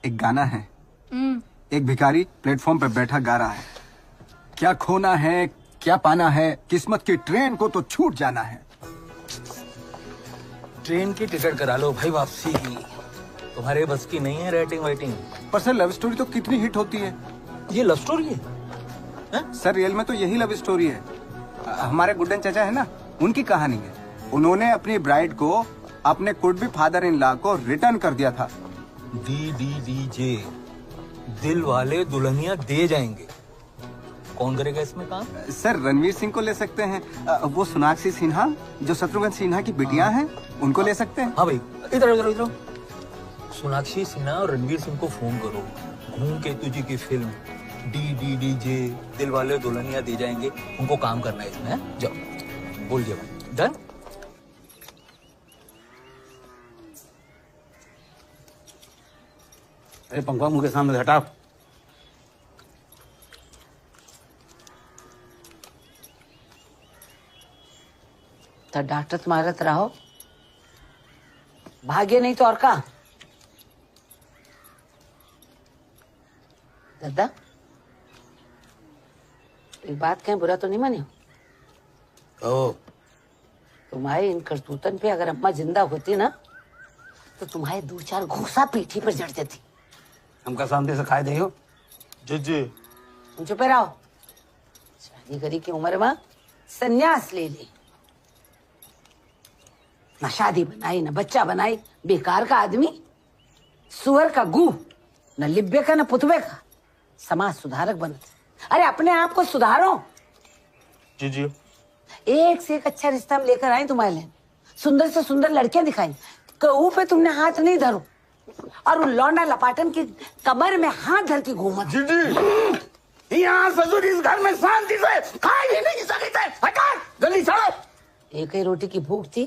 एक गाना है, एक भिखारी प्लेटफॉर्म पे बैठा गा रहा है, क्या खोना है क्या पाना है, किस्मत की ट्रेन को तो छूट जाना है। ट्रेन की टिकट करा लो भाई वापसी की, तुम्हारे बस की नहीं है रेटिंग वेटिंग। पर सर लव स्टोरी तो कितनी हिट होती है। ये लव स्टोरी है? सर रियल में तो यही लव स्टोरी है। हमारे गुड्डन चाचा है ना, उनकी कहानी है। उन्होंने अपनी ब्राइड को अपने could be father in law को रिटर्न कर दिया था। DDDJ, दिल वाले दुल्हनिया दे जाएंगे। कौन करेगा इसमें काम? सर रणवीर सिंह को ले सकते हैं, वो सोनाक्षी सिन्हा जो शत्रुघ्न सिन्हा की बिटिया हैं, उनको ले सकते हैं। हाँ भाई, इधर इधर इधर, सोनाक्षी सिन्हा और रणवीर सिंह को फोन करो, घूम केतु जी की फिल्म DDDJ, दिल वाले दुल्हनिया दे जाएंगे, उनको काम करना है इसमें। जाओ बोल दिया भाई, डन। अरे पंखा मुंह के सामने से हटाओ। तो डॉक्टर तुम्हारा रहो, भाग्य नहीं तो और का। दादा एक बात कहें, बुरा तो नहीं मानी? तुम्हारे इन करतूतन पे अगर अम्मा जिंदा होती ना, तो तुम्हारे 2-4 घूसा पीठी पर जड़ देती। हमका सामने से खाए दे हो। जी चुप रहो। शादी करी की उम्र में संन्यास ले ली, ना शादी बनाई ना बच्चा बनाई, बेकार का आदमी, सुअर का गू, न लिब्बे का न पुतबे का, समाज सुधारक बनते। अरे अपने आप को सुधारो। जी एक से एक अच्छा रिश्ता हम लेकर आए तुम्हारे लिए, सुंदर से सुंदर लड़कियां दिखाई, कहू पे तुमने हाथ नहीं धरो, और उन लौंडा लपाटन की कमर में हाथ धर के घूमा। जी यहाँ ससुर इस घर में शांति से खाए भी नहीं सकते थे। हटाओ, गली छोड़ो। एक ही रोटी की भूख थी,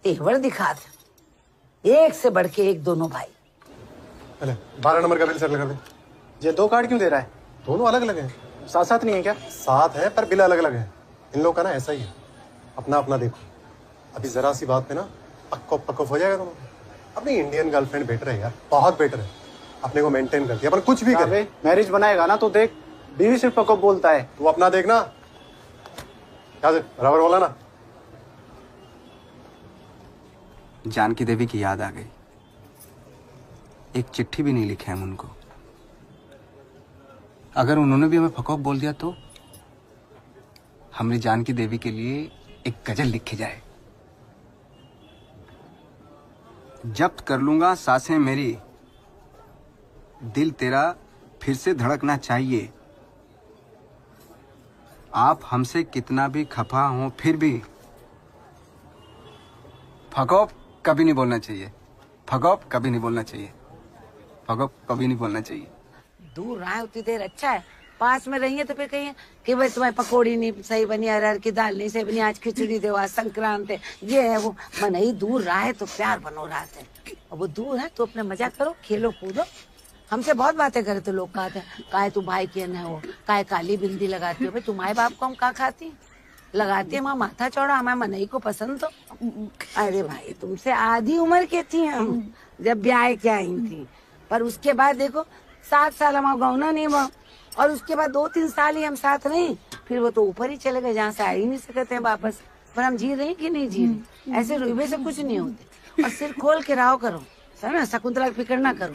तेवर दिखा थे, एक से बढ़ के एक दोनों भाई। 12 नंबर का बिल सेटल कर दे। ये 2 कार्ड क्यों दे रहा है? दोनों अलग अलग हैं। साथ साथ नहीं है क्या? साथ है पर बिल अलग अलग है। इन लोग का ना ऐसा ही है, अपना अपना देखो। अभी जरा सी बात पे ना पक्को हो जाएगा तुम्हें। अपनी इंडियन गर्लफ्रेंड बेटर है यार, बहुत बेटर है। अपने को मेंटेन करती है, अपन कुछ भी करे। मैरिज बनाएगा ना तो देख, बीवी सिर्फ पक्को बोलता है, तू अपना देखना। क्या बराबर बोला ना। जानकी देवी की याद आ गई, एक चिट्ठी भी नहीं लिखे हम उनको। अगर उन्होंने भी हमें फकोक बोल दिया तो हमारी जानकी देवी के लिए एक गजल लिखी जाए। जब्त कर लूंगा सांसें मेरी, दिल तेरा फिर से धड़कना चाहिए। आप हमसे कितना भी खफा हो फिर भी फकोक कभी नहीं बोलना चाहिए, फकोक कभी नहीं बोलना चाहिए, फकोक कभी नहीं बोलना चाहिए। दूर रहा है उतनी देर अच्छा है, पास में रहिए तो फिर कहिए कि भाई तुम्हारी पकौड़ी नहीं सही बनी, अरहर की दाल नहीं सही बनी, आज खिचड़ी दो, आज संक्रांत है, ये है वो। मन ही दूर रहा है तो प्यार बनो रात है, और वो दूर है तो अपने मजा करो, खेलो कूदो। हमसे बहुत बातें करे तो लोग कहते हैं काहे तू भाई के न हो, काहे काली बिंदी लगाती हो। भाई तुम्हारे बाप को हम कहाँ खाती, लगाती है, माँ माथा चौड़ा, हमें मनई को पसंद तो। अरे भाई तुमसे आधी उम्र के थी हम जब ब्याह के आई थी, पर उसके बाद देखो 7 साल हम गौना नहीं हुआ, और उसके बाद 2-3 साल ही हम साथ नहीं, फिर वो तो ऊपर ही चले गए जहाँ से आ ही नहीं सकते हैं वापस। पर हम जी रहे हैं कि नहीं जी रहे, ऐसे रुइबे से कुछ नहीं होते। और सिर खोल के राव करो, समझ, शकुंतला की फिक्र ना करो।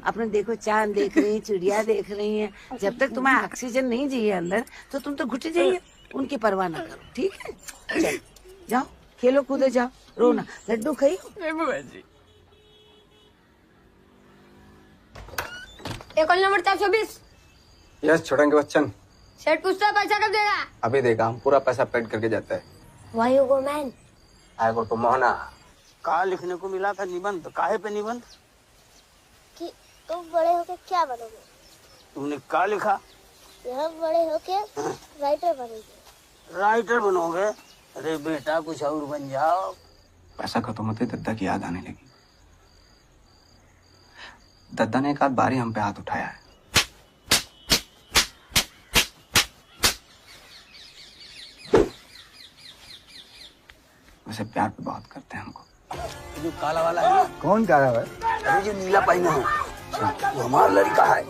अपने देखो चांद देख रही है, चिड़िया देख रही है, जब तक तुम्हें ऑक्सीजन नहीं चाहिए अंदर तो तुम तो घुट जाइए, उनकी परवाह ना करो, ठीक है? चल जाओ, खेलो कूदो, जाओ, रोना, लड्डू खाइयो। एक नंबर 420। यस छोड़ेंगे बच्चन। सेठ पूछता है पैसा कब देगा? अभी देगा, हम पूरा पैसा पेड करके जाता है। Why you go man? I go to Mohana. कहा लिखने को मिला था निबंध, काहे पे निबंध? कि तुम बड़े होके क्या बनोगे? तूने क्या लिखा? यह बड़े होके राइटर बनोगे। राइटर बनोगे? अरे बेटा कुछ और बन जाओ। पैसा खत्म होते दद्दा की याद आने लगी। दद्दा ने एक आध बारी हम पे हाथ उठाया है। वैसे प्यार पे बहुत करते हैं हमको। जो काला वाला है ना? कौन काला है? अरे जो नीला पहना है वो हमारा लड़का है।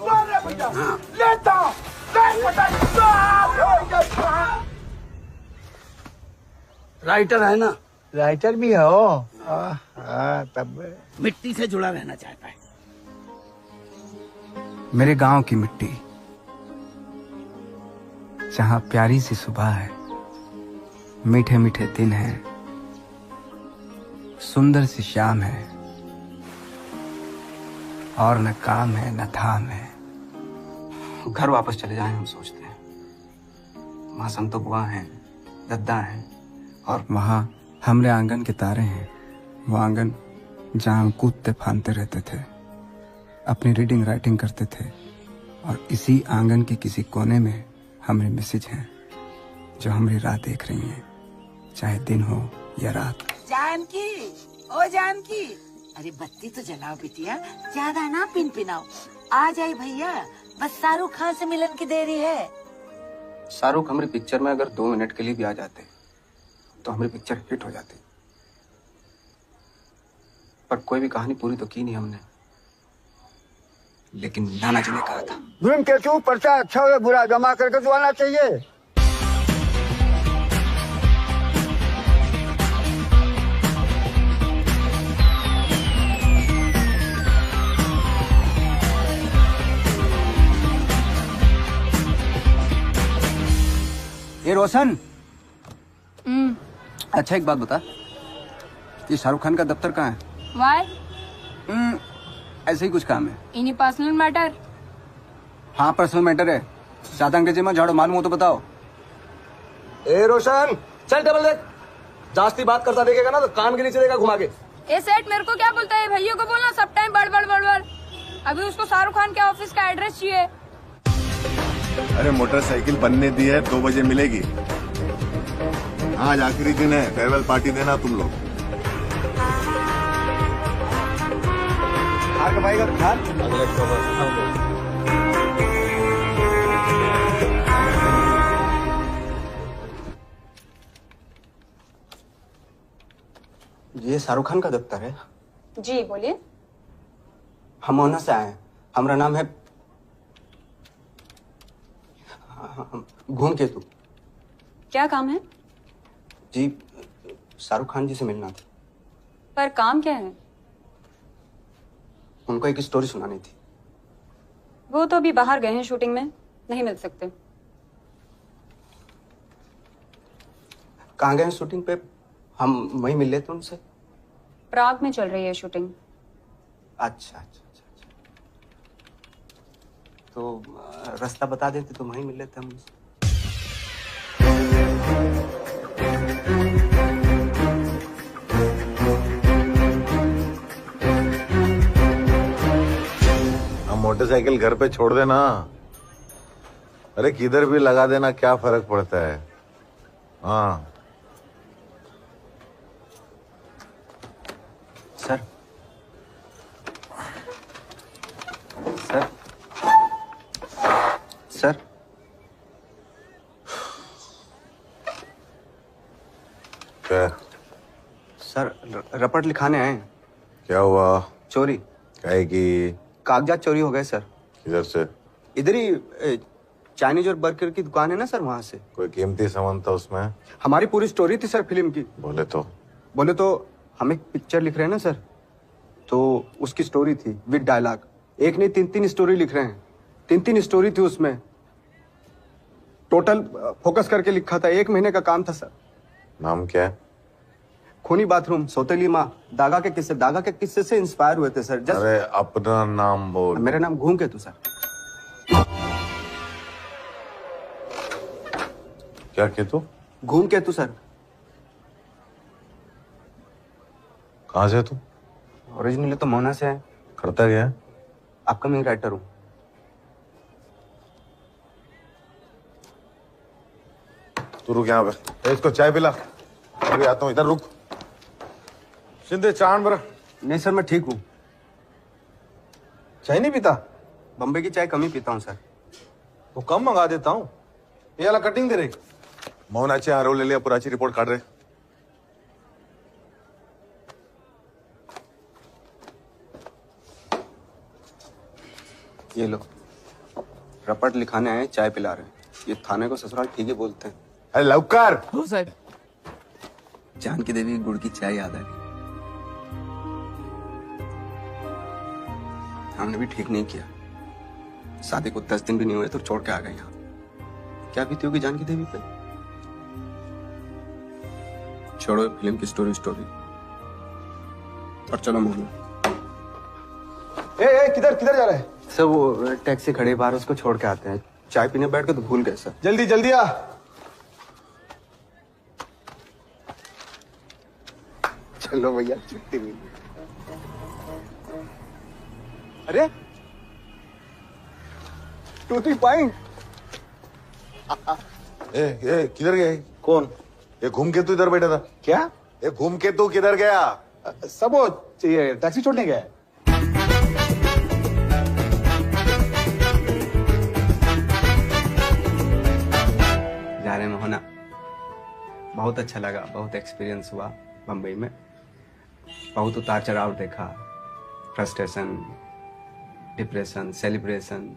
राइटर है ना? राइटर भी हो? तब मिट्टी से जुड़ा रहना चाहता है। मेरे गांव की मिट्टी, जहां प्यारी सी सुबह है, मीठे मीठे दिन है, सुंदर सी शाम है, और न काम है न धाम है। घर वापस चले जाएं हम सोचते हैं। वहां संतो बुआ हैं, दद्दा हैं, और वहां हमरे आंगन के तारे हैं। वो आंगन जहां हम कूदते फांदते रहते थे, अपनी रीडिंग राइटिंग करते थे, और इसी आंगन के किसी कोने में हमरे मिसेज हैं जो हमारी राह देख रही हैं, चाहे दिन हो या रात। जानकी, ओ जानकी, अरे बत्ती तो जलाओ बिटिया, ज्यादा ना पिनपिनाओ। आ जाए भैया, बस शाहरुख खान से मिलन की देरी है। शाहरुख हमारी पिक्चर में अगर 2 मिनट के लिए भी आ जाते तो हमारी पिक्चर हिट हो जाती, पर कोई भी कहानी पूरी तो की नहीं हमने। लेकिन नाना जी ने कहा था, धूम के चू पर्चा अच्छा हो बुरा जमा करके तो आना चाहिए। ये रोशन, अच्छा एक बात बता, ये शाहरुख खान का दफ्तर कहाँ है? वाई? ऐसे ही कुछ काम है। इन्हीं पर्सनल मैटर? हाँ पर्सनल मैटर है। ज्यादा अंग्रेजी में झाड़ो, मालूम हो तो बताओ। ए रोशन, चल टेबल देख। जास्ती बात करता देखेगा ना तो कान के नीचे देगा घुमा के। ए सेठ मेरे को क्या बोलता है, भैया को बोलना सब टाइम बड़। अभी उसको शाहरुख खान के ऑफिस का एड्रेस चाहिए। अरे मोटरसाइकिल बनने दी है, 2 बजे मिलेगी। आज आखिरी दिन है, फेयरवेल पार्टी देना तुम लोग। ये शाहरुख खान का दफ्तर है? जी बोलिए। हम मोहना से आए हैं, हमारा नाम है धूमकेतु। क्या काम है? जी शाहरुख खान जी से मिलना था। पर काम क्या है? उनको एक स्टोरी सुनानी थी। वो तो अभी बाहर गए हैं शूटिंग में, नहीं मिल सकते। कहाँ गए शूटिंग पे? हम वहीं मिल लेते उनसे। प्राग में चल रही है शूटिंग। अच्छा। तो रास्ता बता देते तो वहीं मिल लेते हम उनसे। मोटरसाइकिल घर पे छोड़ देना। अरे किधर भी लगा देना, क्या फर्क पड़ता है। हाँ सर, सर, सर, रपट लिखाने आए। क्या हुआ? चोरी। काहे की? कागजात चोरी हो गए सर। किधर से? इधर ही चाइनीज और बर्गर की दुकान है ना सर, वहाँ से। कोई कीमती सामान था उसमें? हमारी पूरी स्टोरी थी सर फिल्म की। बोले तो हम एक पिक्चर लिख रहे हैं ना सर, तो उसकी स्टोरी थी विद डायलॉग। एक नहीं 3 स्टोरी लिख रहे हैं। 3 स्टोरी थी उसमें, टोटल फोकस करके लिखा था। 1 महीने का काम था सर। नाम क्या है? खूनी बाथरूम, सौतेली माँ, दागा के किस्से से इंस्पायर हुए थे सर। अरे अपना नाम बोल। मेरा नाम घूमकेतु सर। क्या केतु? घूमकेतु सर। कहाँ से तू? ओरिजिनली तो मोना से है। करता क्या है? अपकमिंग राइटर हूँ। तू रुक यहाँ पे, इसको चाय पिला। अभी आता हूँ, इधर रुक। शिंदे चांद बरा। नहीं सर, मैं ठीक हूँ। चाय नहीं पीता? बम्बई की चाय कम ही पीता हूँ सर। तो कम मंगा देता हूँ। ये वाला कटिंग दे रही। मोहनाचे आरोप ले लिया, पुराची रिपोर्ट काट रहे। ये लो, रपट लिखाने आए, चाय पिला रहे। ये थाने को ससुराल ठीक ही बोलते हैं। अरे लवकर। हो साहब। जानकी देवी गुड़ की चाय याद आ गई। हमने भी ठीक नहीं किया। शादी को 10 दिन भी नहीं हुए तो छोड़ के आ गए यहाँ। क्या बीती होगी जानकी देवी पे? छोड़ो फिल्म की स्टोरी और चलो मोनू। किधर जा रहे हैं? सर वो टैक्सी खड़ी बाहर, उसको छोड़ के आते हैं। चाय पीने बैठ के तो भूल गए सर। जल्दी आ। चलो भैया, छुट्टी मिली। अरे 2-3 पॉइंट। किधर गए? कौन? ये घूमकेतु इधर बैठा था। क्या? ये घूमकेतु किधर गया? सब वो चाहिए, टैक्सी छोड़ने गया। जा रहे मोहना, बहुत अच्छा लगा। बहुत एक्सपीरियंस हुआ बम्बई में। बहुत उतार चढ़ाव देखा, फ्रस्ट्रेशन, डिप्रेशन, सेलिब्रेशन,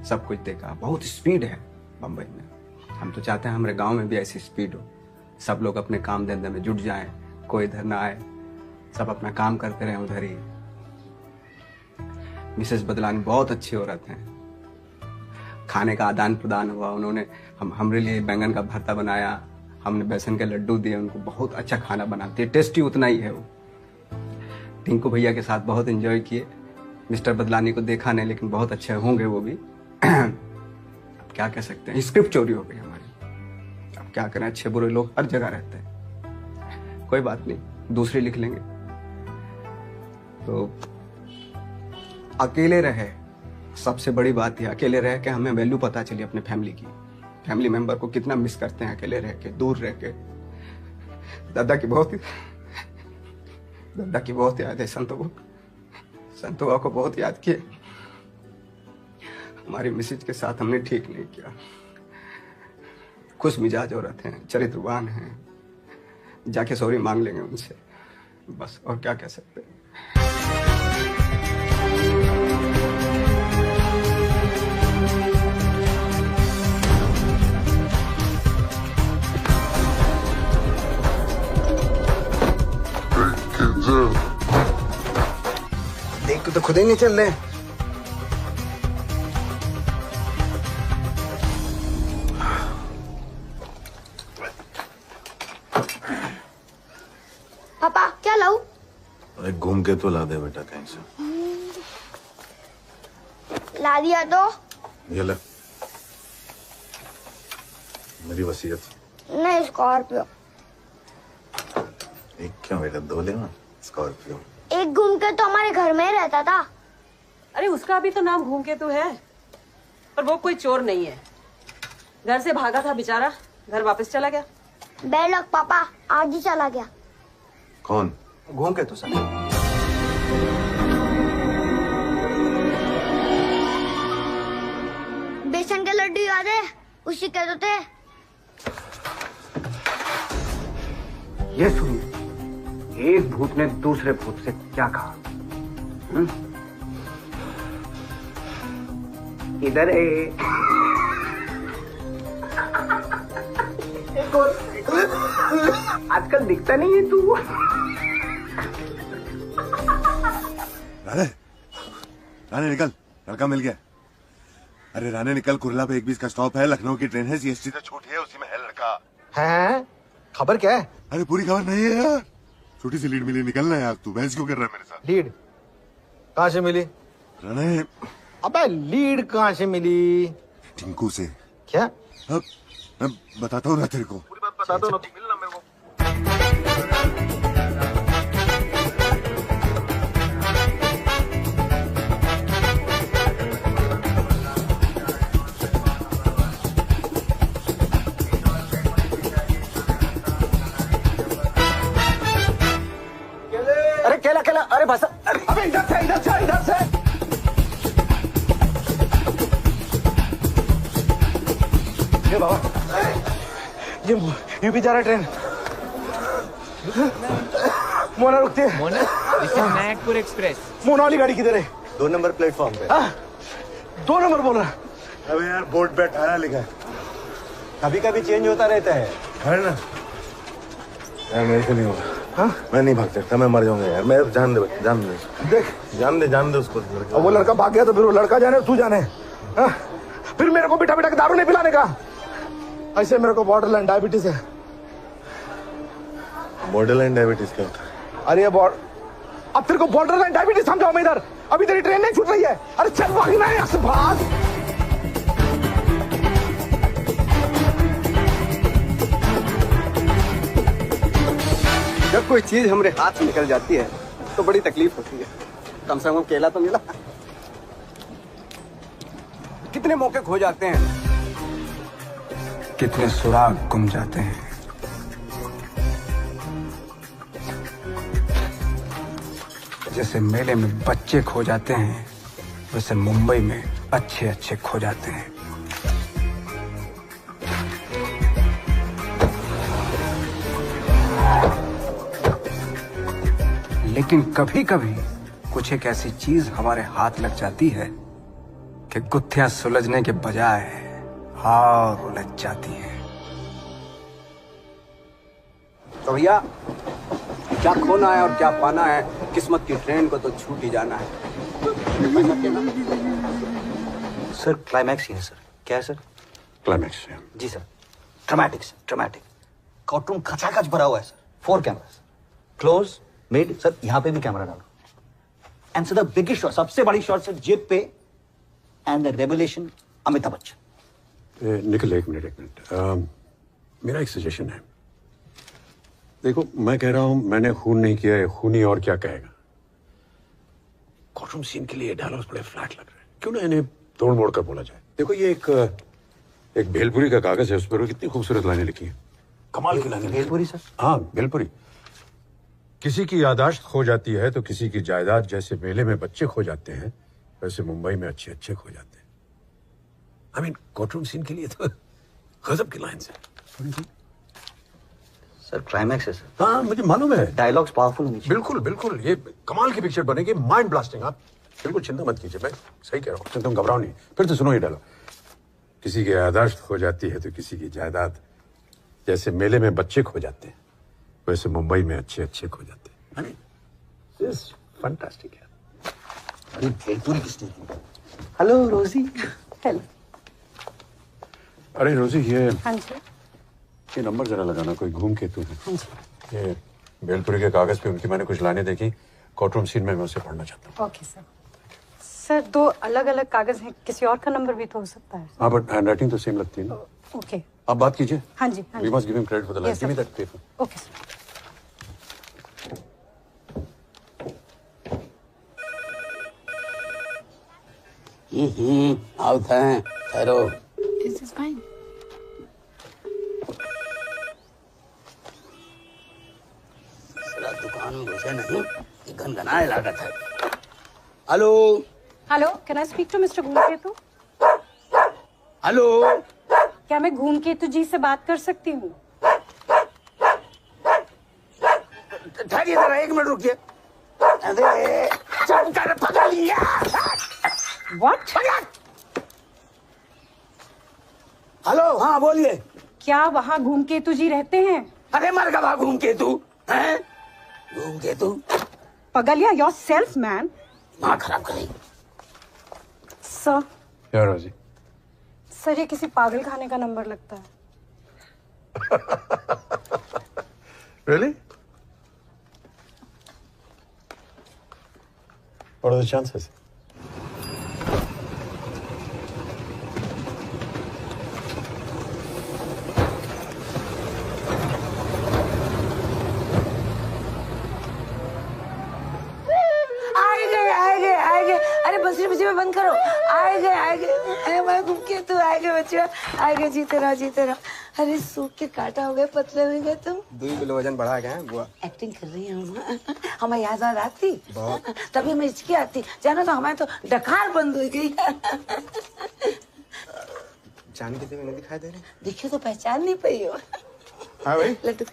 सब कुछ देखा। बहुत स्पीड है बम्बई में। हम तो चाहते हैं हमारे गांव में भी ऐसी स्पीड हो। सब लोग अपने काम धंधे में जुट जाएं, कोई इधर ना आए, सब अपना काम करते रहें उधर ही। मिसेस बदलानी बहुत अच्छी औरत हैं। खाने का आदान प्रदान हुआ। उन्होंने हमारे लिए बैंगन का भरता बनाया, हमने बेसन के लड्डू दिए उनको। बहुत अच्छा खाना बनाते हैं, टेस्टी उतना ही है वो। टिंकू भैया के साथ बहुत एंजॉय किए। मिस्टर बदलानी को देखा नहीं, लेकिन बहुत अच्छे होंगे वो भी। अब क्या कह सकते हैं, स्क्रिप्ट चोरी हो गई हमारी। अब क्या करें, अच्छे बुरे लोग हर जगह रहते हैं। कोई बात नहीं, दूसरी लिख लेंगे। तो अकेले रहे, सबसे बड़ी बात है अकेले रह के हमें वैल्यू पता चली अपने फैमिली की। फैमिली मेंबर को कितना मिस करते हैं अकेले रह के, दूर रह के। दादा की बहुत याद है। संतोबा को बहुत याद किए। हमारी मिसेज के साथ हमने ठीक नहीं किया। खुश मिजाज औरत हैं, चरित्रवान हैं। जाके सॉरी मांग लेंगे उनसे, बस। और क्या कह सकते हैं। देख तो खुद ही नहीं चल रहे। पापा क्या लाऊं? अरे घूम के तो ला दे बेटा कहीं से। ला दिया तो? ये ले, मेरी वसीयत। नहीं, स्कॉर्पियो। एक क्यों बेटा, 2 ले ना। स्कॉर्पियो। एक घूम के तो हमारे घर में ही रहता था। अरे उसका भी तो नाम घूमकेतु है, पर वो कोई चोर नहीं है। घर से भागा था बेचारा, घर वापस चला गया। बैड लक पापा, आज ही चला गया। कौन? घूमकेतु सर। बेसन के लड्डू याद है? उसी के तो थे। ये सुनिए, एक भूत ने दूसरे भूत से क्या कहा? इधर है। आजकल दिखता नहीं है तू। राणे, राणे निकल, लड़का मिल गया। अरे राणे निकल, कुरला पे 1:20 का स्टॉप है, लखनऊ की ट्रेन है, CST से छूट है, उसी में है लड़का। है? खबर क्या है? अरे पूरी खबर नहीं है यार, छोटी सी लीड मिली, निकलना है यार। तू बहस क्यों कर रहा है मेरे साथ? लीड कहाँ से मिली? राणे, अबे लीड कहाँ से मिली? टिंकू से। क्या? अब मैं बताता हूँ ना तेरे को। पूरी बात बता दो ना, मिलना मेरे को। अरे केला केला, अरे बस, अबे इधर से, इधर से, इधर से। ये बाबा, ये यूपी जा रहा है ट्रेन। मोना रुकती है। मोना, नागपुर एक्सप्रेस। मोना वाली गाड़ी किधर है? 2 नंबर प्लेटफॉर्म पे। 2 नंबर बोल रहा। अबे यार बोर्ड पे 18 लिखा है। कभी कभी चेंज होता रहता है। है ना यार, मेरे से नहीं होगा। मैं नहीं भाग सकता, मैं मर जाऊंगा यार। मैं जान दे, जान दे, देख, जान दे उसको। अब वो लड़का भाग गया तो फिर वो लड़का जाने तू जाने। फिर मेरे को बिठा बिठा के दारू नहीं पिलाने का। ऐसे मेरे को बॉर्डर लाइन डायबिटीज है। बॉर्डर लाइन डायबिटीज क्या होता है? अरे अब तेरे को बॉर्डर लाइन डायबिटीज समझाओ मैं इधर। अभी तेरी ट्रेन नहीं छूट रही है। अरे चल भागना है यहाँ से, भाग। जब कोई चीज हमारे हाथ से निकल जाती है तो बड़ी तकलीफ होती है। कम से कम केला तो मिला। कितने मौके खो जाते हैं, कितने सुराग गुम जाते हैं। जैसे मेले में बच्चे खो जाते हैं, वैसे मुंबई में अच्छे अच्छे खो जाते हैं। लेकिन कभी कभी कुछ एक ऐसी चीज हमारे हाथ लग जाती है कि गुत्थियां सुलझने के बजाय और उलझ जाती हैं। तो भैया, क्या खोना है और क्या पाना है, किस्मत की ट्रेन को तो छूट ही जाना है। सर क्लाइमैक्स ही है सर। क्या है सर? क्लाइमैक्स है जी sir. Dramatic sir, dramatic. Courtroom खचाखच भरा हुआ है sir. 4 cameras, close, mid, sir यहाँ पे भी कैमरा डालो। And sir the biggest shot, सबसे बड़ी शॉट सर, जेब पे, and the revelation Amitabh Bachchan. निकल, एक मिनट। मेरा एक सजेशन है। देखो, मैं कह रहा हूं मैंने खून नहीं किया है, खूनी और क्या कहेगा। कोर्टरूम सीन के लिए डायलॉग्स बड़े फ्लैट लग रहे हैं, क्यों ना इन्हें तोड़ मोड़ कर बोला जाए। देखो, ये एक भेलपुरी का कागज है, उस पर कितनी खूबसूरत लाइनें लिखी हैं, कमाल की लाइनें। भेलपुरी सर? हाँ, भेलपुरी। किसी की यादाश्त खो जाती है तो किसी की जायदाद, जैसे मेले में बच्चे खो जाते हैं वैसे मुंबई में अच्छे अच्छे खो जाते हैं। आई मीन, कोर्टरूम सीन के लिए तो गजब की लाइन्स है। सर क्लाइमैक्स है सर। हाँ, मुझे मालूम है। डायलॉग्स पावरफुल होनी चाहिए। बिल्कुल बिल्कुल, ये कमाल की पिक्चर बनेगी, माइंड ब्लास्टिंग। आप बिल्कुल चिंता मत कीजिए, मैं सही कह रहा हूँ, तुम घबराओ नहीं। फिर तो सुनो ये डायलॉग, किसी की यादाश्त खो जाती है तो किसी की जायदाद, जैसे मेले में बच्चे खो जाते हैं वैसे मुंबई में अच्छे अच्छे खो जाते हैं। आई मीन, दिस फैंटास्टिक है। अरे भेलपुरी किसने की? हेलो रोजी। हेलो। अरे रोजी, ये हाँ जी। ये नंबर जरा लगाना, कोई घूम के तू है। हाँ जी। ये भेलपुरी के कागज पे उनकी मैंने कुछ लाइनें देखी, कोर्टरूम सीन में मैं उसे पढ़ना चाहता हूँ। Okay sir. सर 2 अलग अलग कागज हैं, किसी और का नंबर भी तो हो सकता है। हाँ, बट हैंड राइटिंग तो सेम लगती है ना। ओके। आप बात कीजिए। हाँ जी, हाँ we ji. Must give him credit for the line. Yes, give me sir. That paper. Okay sir. आवता है, ठहरो। Is this fine? दुकान में घुसे नहीं, ये गनगनाए लागत है। Hello hello, can I speak to mister Ghoomketu? Hello, क्या मैं घूमकेतु जी से बात कर सकती हूँ? आइए जरा, 1 मिनट रुकिए। अरे शंकर पगलिया। व्हाट? हेलो, हाँ बोलिए। क्या वहाँ धूमकेतु जी रहते हैं? अरे मर गवा धूमकेतु, हैं? धूमकेतु पगलिया, योरसेल्फ मैन। माँ खराब करेगी। सर, क्या रोजी? सर ये किसी पागल खाने का नंबर लगता है। Really? What are the chances? आए गए। अरे बसरी बची में बंद करो। आए गए। अरे मैं घूम के तू आए गए बच्चियों, आए गए। जीते रहो। अरे सूख के काटा हो गए, पतले हो गए तुम। 2 किलो वजन बढ़ा गए हैं बुआ। एक्टिंग कर रही हूँ। हमें याद आती बहुत। तभी हमें हिचकी आती, जानो तो हमारे तो डकार बंद हो गई। जानकी देवी नहीं दिखाई दे रही? देखियो तो पहचान नहीं पाई हो। हाँ भाई, लड्डू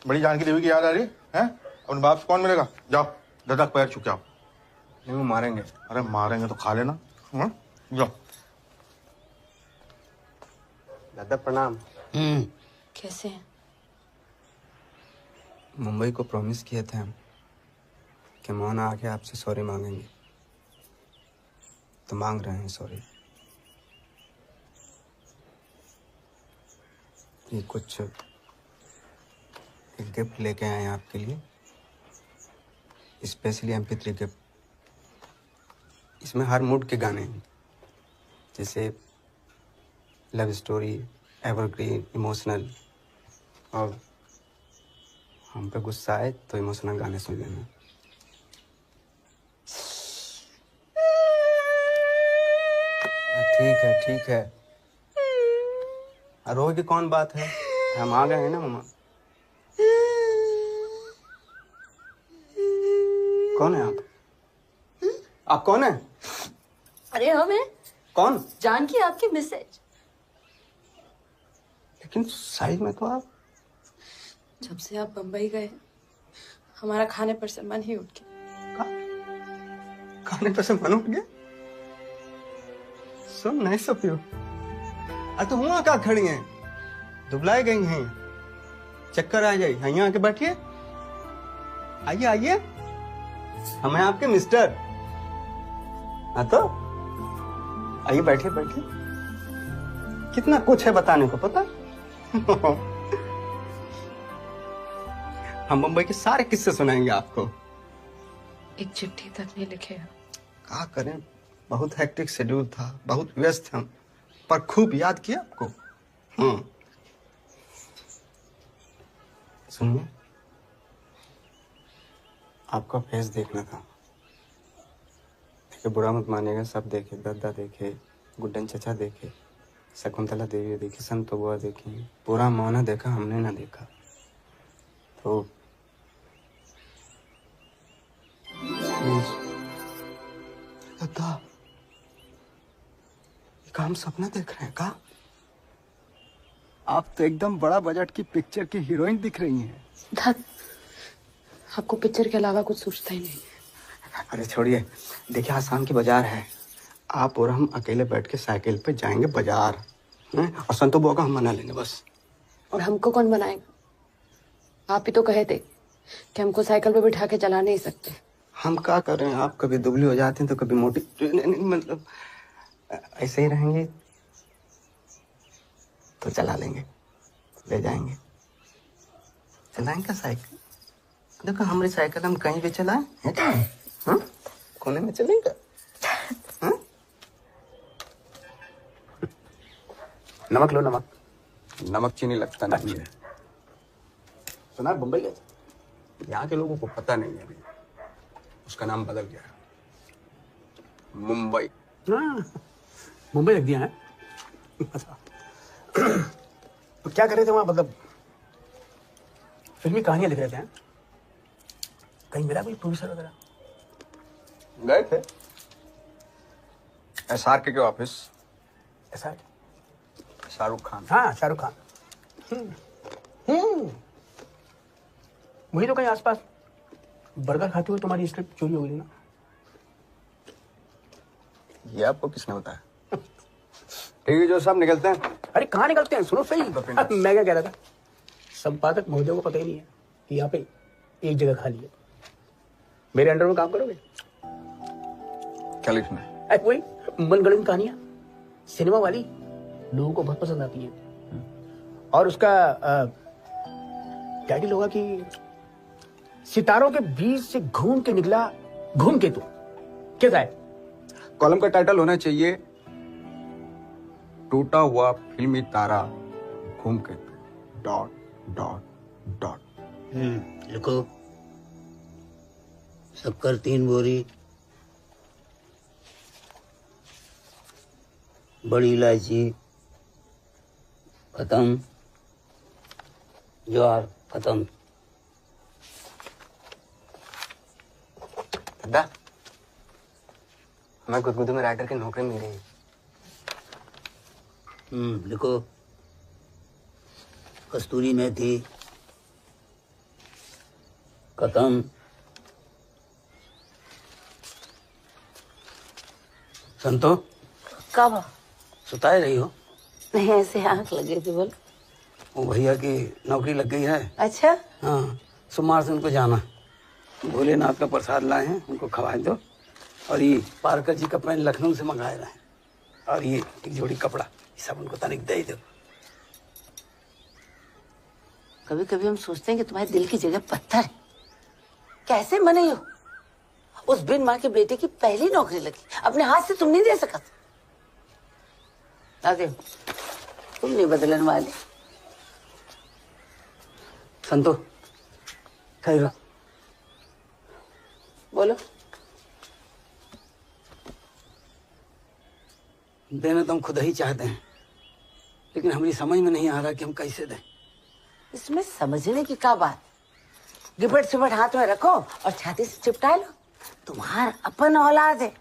बड़ी जानकी देवी की याद आ रही है? अपने बाप से कौन मिलेगा? जाओ ददक पैर छू के आओ। नहीं, वो मारेंगे। अरे मारेंगे तो खा लेना। जाओ। दादा प्रणाम। कैसे हैं? मुंबई को प्रॉमिस किए थे हम कि मोहन आके आपसे सॉरी मांगेंगे, तो मांग रहे हैं सॉरी। ये कुछ एक गिफ्ट लेके आए हैं आपके लिए, स्पेशली MP3 गिफ्ट। इसमें हर मूड के गाने हैं, जैसे लव स्टोरी, एवरग्रीन, इमोशनल, और हम पे गुस्सा आए तो इमोशनल गाने सुन लेना। ठीक है। रोए की कौन बात है, हम आ गए हैं ना मम्मा। कौन है आप कौन है? अरे हमें कौन? जानकी आपकी मिसेज। लेकिन साइड में तो आप। जब से आप बम्बई गए हमारा खाने पर से मन ही उठ गया। खाने पर से मन उठ गया? So nice of you। तो वहाँ क्या खड़ी हैं? दुबलाई गई हैं, चक्कर आ जाए, यहाँ आके बैठिए। आइए, हमें आपके मिस्टर। हाँ तो आइए, बैठिए। कितना कुछ है बताने को, पता? हम मुंबई के सारे किस्से सुनाएंगे आपको। एक चिट्ठी तक नहीं लिखे। क्या करें, बहुत हेक्टिक शेड्यूल था, बहुत व्यस्त हम, पर खूब याद किया आपको। सुनिए, आपका फेस देखना था। देखिए, बुरा मत मानिएगा, सब देखे, दद्दा देखे, गुड्डन चचा देखे, शकुंतला देवी देखी, संत बुआ देखी, पूरा मोहना देखा, हमने ना देखा। तो दद्दा, हम सपना देख रहे हैं का? आप तो एकदम बड़ा बजट की पिक्चर की हीरोइन दिख रही हैं। धत, आपको पिक्चर के अलावा कुछ सोचता ही नहीं। अरे छोड़िए, देखिए आसाम की बाजार है, आप और हम अकेले बैठ के साइकिल पे जाएंगे बाजार, और संतो बुआ का हम मना लेंगे बस। और हमको कौन बनाएगा? आप ही तो कहे थे कि हमको साइकिल पे बिठा के चला नहीं सकते। हम क्या कर रहे हैं, आप कभी दुबली हो जाते हैं तो कभी मोटी, मतलब ऐसे ही रहेंगे तो चला लेंगे, ले जाएंगे, चलाएंगे साइकिल। देखो हमारी साइकिल हम कहीं भी चलाएं, है क्या? कोने में चलेंगे। नमक लो, नमक चीनी लगता नहीं है। सुना बम्बई गए, यहाँ के लोगों को पता नहीं है अभी, उसका नाम बदल गया, मुंबई। मुंबई रख दिया है। तो क्या कर रहे थे वहां, मतलब फिल्मी कहानियां लिख रहे थे? कहीं मिला कोई प्रोड्यूसर वगैरह? गए थे SRK के ऑफिस। SRK? शाहरुख खान। हाँ, शाहरुख खान। वही तो कहीं आसपास बर्गर खाते हुए तुम्हारी स्क्रिप्ट चोरी हो गई ना? ये आपको किसने बताया? ठीक है जो सब निकलते हैं। अरे कहाँ निकलते हैं, सुनो सही। मैं क्या कह रहा था, संपादक महोदय को पता ही नहीं है कि यहाँ पे एक जगह खाली है। मेरे अंडर में काम करोगे? क्या लिखना है? वही मनगढ़ंत कहानियां, सिनेमा वाली, लोगों को बहुत पसंद आती हैं। और उसका टाइटल होगा कि सितारों के बीच से घूम के निकला धूमकेतु। कैसा है? कॉलम का टाइटल होना चाहिए टूटा हुआ फिल्मी तारा धूमकेतु डॉट डॉट डॉट। लिखो शक्कर 3 बोरी, बड़ी इलायची खत्म, ज्वार खत्म। दादा हमें गुदगुदू में राइटर की नौकरी मिल गई। लिखो कस्तूरी मेथी खत्म, संतो कब सुताए रही हो? नहीं, ऐसे आंख लगे थे। बोल। वो भैया की नौकरी लग गई है। अच्छा। हाँ, सोमवार से उनको जाना। भोलेनाथ का प्रसाद लाए हैं, उनको खवाए दो। और ये पारकर जी का पेन लखनऊ से मंगाए रहे हैं। और ये एक जोड़ी कपड़ा, ये सब उनको तनिक दे दो। कभी कभी हम सोचते हैं कि तुम्हारे दिल की जगह पत्थर है। कैसे मने हो? उस बिन माँ के बेटे की पहली नौकरी लगी, अपने हाथ से तुम नहीं दे सका? आगे तुम नहीं बदलने वाले। संतो खैर बोलो। देना तो हम खुद ही चाहते हैं, लेकिन हमारी समझ में नहीं आ रहा कि हम कैसे दें। इसमें समझने की क्या बात? गिपट सिपट हाथ में रखो और छाती से चिपटा लो। तुम्हारा अपन औलाद है।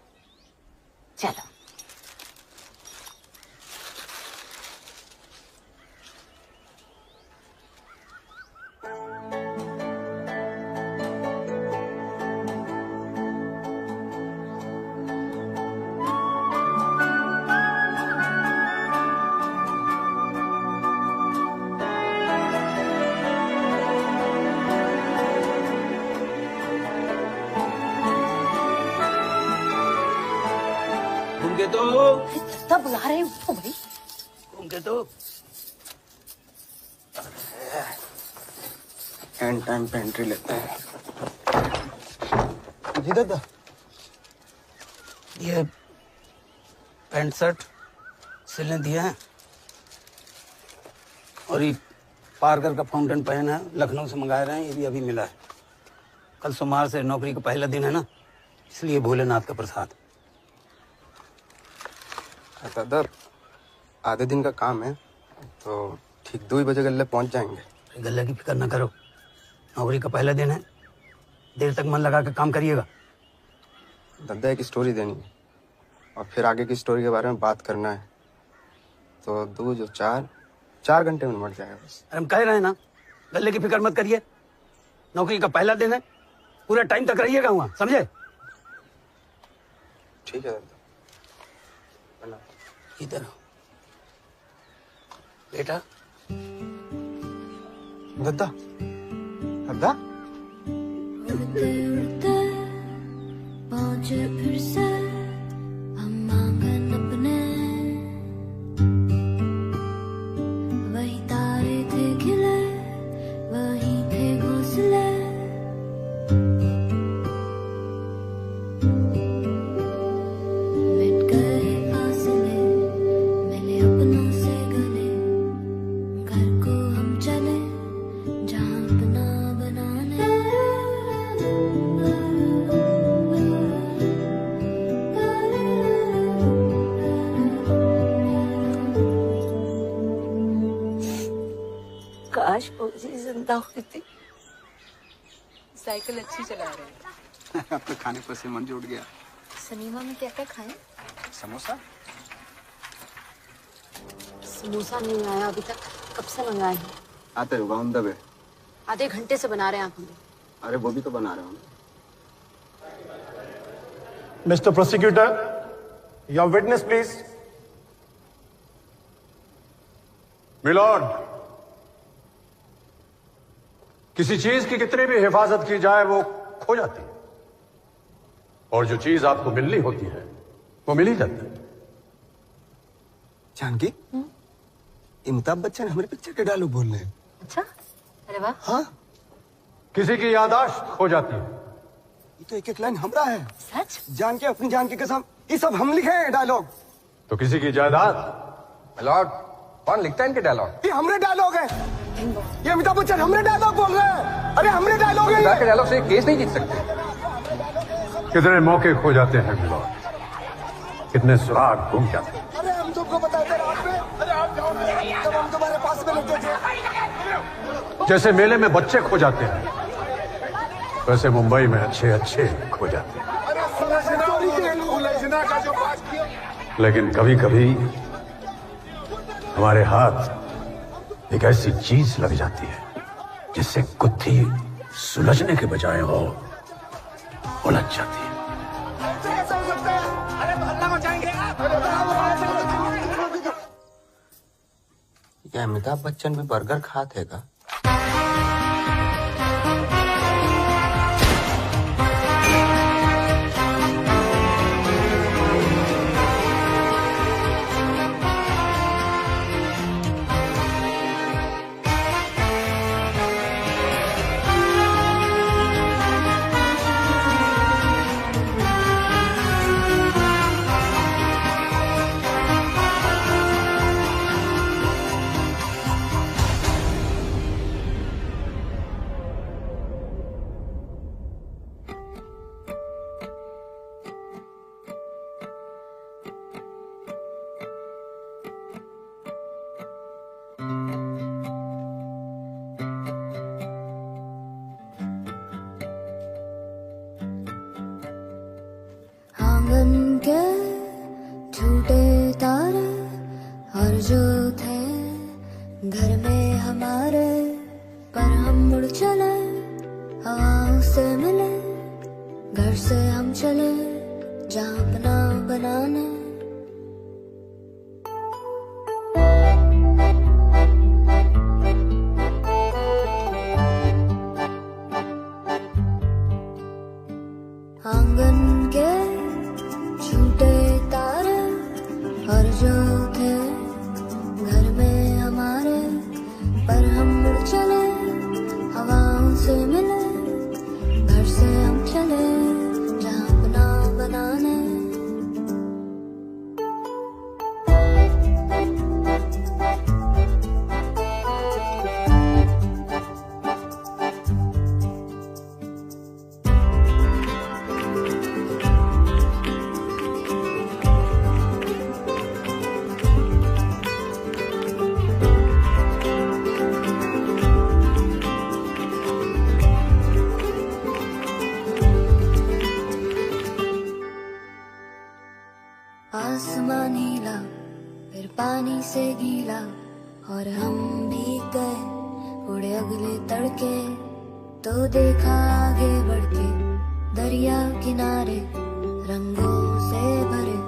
चलो। तब बुला रहे हो भाई? उनके तो एंड टाइम पे एंट्री लेते हैं। जी दादा, ये पैंट शर्ट सिलने दिया है और ये पार्कर का फाउंटेन पेन है, लखनऊ से मंगाए रहे हैं, ये भी अभी मिला है। कल सोमवार से नौकरी का पहला दिन है ना, इसलिए भोलेनाथ का प्रसाद। दादा आधे दिन का काम है तो ठीक 2 बजे गल्ले पहुंच जाएंगे। गल्ले की फिक्र ना करो, नौकरी का पहला दिन है, देर तक मन लगा के काम करिएगा। दादा एक स्टोरी देनी है और फिर आगे की स्टोरी के बारे में बात करना है, तो 2 जो 4 घंटे में निपट जाएगा बस। अरे हम कह रहे हैं ना, गल्ले की फिक्र मत करिए, नौकरी का पहला दिन है, पूरा टाइम तक रहिएगा वहाँ, समझे? ठीक है दादा। इधर बेटा। दादा दादा पहुंचे फिर से हम आंगन अपने, वही तारे थे खिले, वही थे घोंसले। मिट गए फासले, मिले अपनों से गले, घर को हम चले जहां अपना बनाने। काश फौजी जिंदा हुई थी। साइकिल अच्छी चला रहे हैं। अब तो खाने पर से मन जुट गया। सिनेमा में क्या क्या खाएं? समोसा? समोसा नहीं आया अभी तक, कब से मंगाए हैं? आते होगा ऑन द वे। आधे घंटे से बना रहे हैं आप हमें। अरे वो भी तो बना रहे हो। Mr. Prosecutor, your witness, please. Milord, किसी चीज की कितनी भी हिफाजत की जाए वो खो जाती है, और जो चीज आपको मिलनी होती है वो मिल ही जाती है। जानकी, अमिताभ बच्चन हमारे पिक्चर के डायलॉग बोल रहे हैं। अच्छा, अरे वाह। हाँ, किसी की याददाश्त खो जाती है। ये तो एक एक लाइन हमरा है। सच? जान के अपनी जान की कसम, ये सब हम लिखे हैं डायलॉग। तो किसी की जायदाद। मिलॉर्ड, कौन लिखता है इनके डायलॉग? ये हमरे डायलॉग है। ये अमिताभ बच्चन हमरे डायलॉग बोल रहे हैं। अरे हमरे डायलॉग है। के डायलॉग से केस नहीं जीत सकते। कितने मौके खो जाते हैं मिलॉर्ड, कितने सुराग घूम जाते हैं। अरे हम तुमको बताते रात में, अरे आप जाओ ना, जब हम तुम्हारे पास में लगे थे। जैसे मेले में बच्चे खो जाते हैं, वैसे मुंबई में अच्छे अच्छे खो जाते हैं। लेकिन कभी कभी हमारे हाथ एक ऐसी चीज लग जाती है जिससे गुत्थी सुलझने के बजाय वो उलझ जाती है। क्या अमिताभ बच्चन भी बर्गर खाते हैं का? आंगन के छूटे तारे और जो थे घर में हमारे, पर हम मुड़ चले हवाओं से मिले, घर से हम चले जहाँ अपना बनाने। आंगन के छूटे तारे और जो थे घर में हमारे, पर हम मुड़ चले हवाओं से मिले, घर से हम चले जहाँ अपना बनाने। आसमान नीला फिर पानी से गीला, और हम भीग गए उड़े अगले तड़के, तो देखा आगे बढ़ के दरिया किनारे रंगों से भरे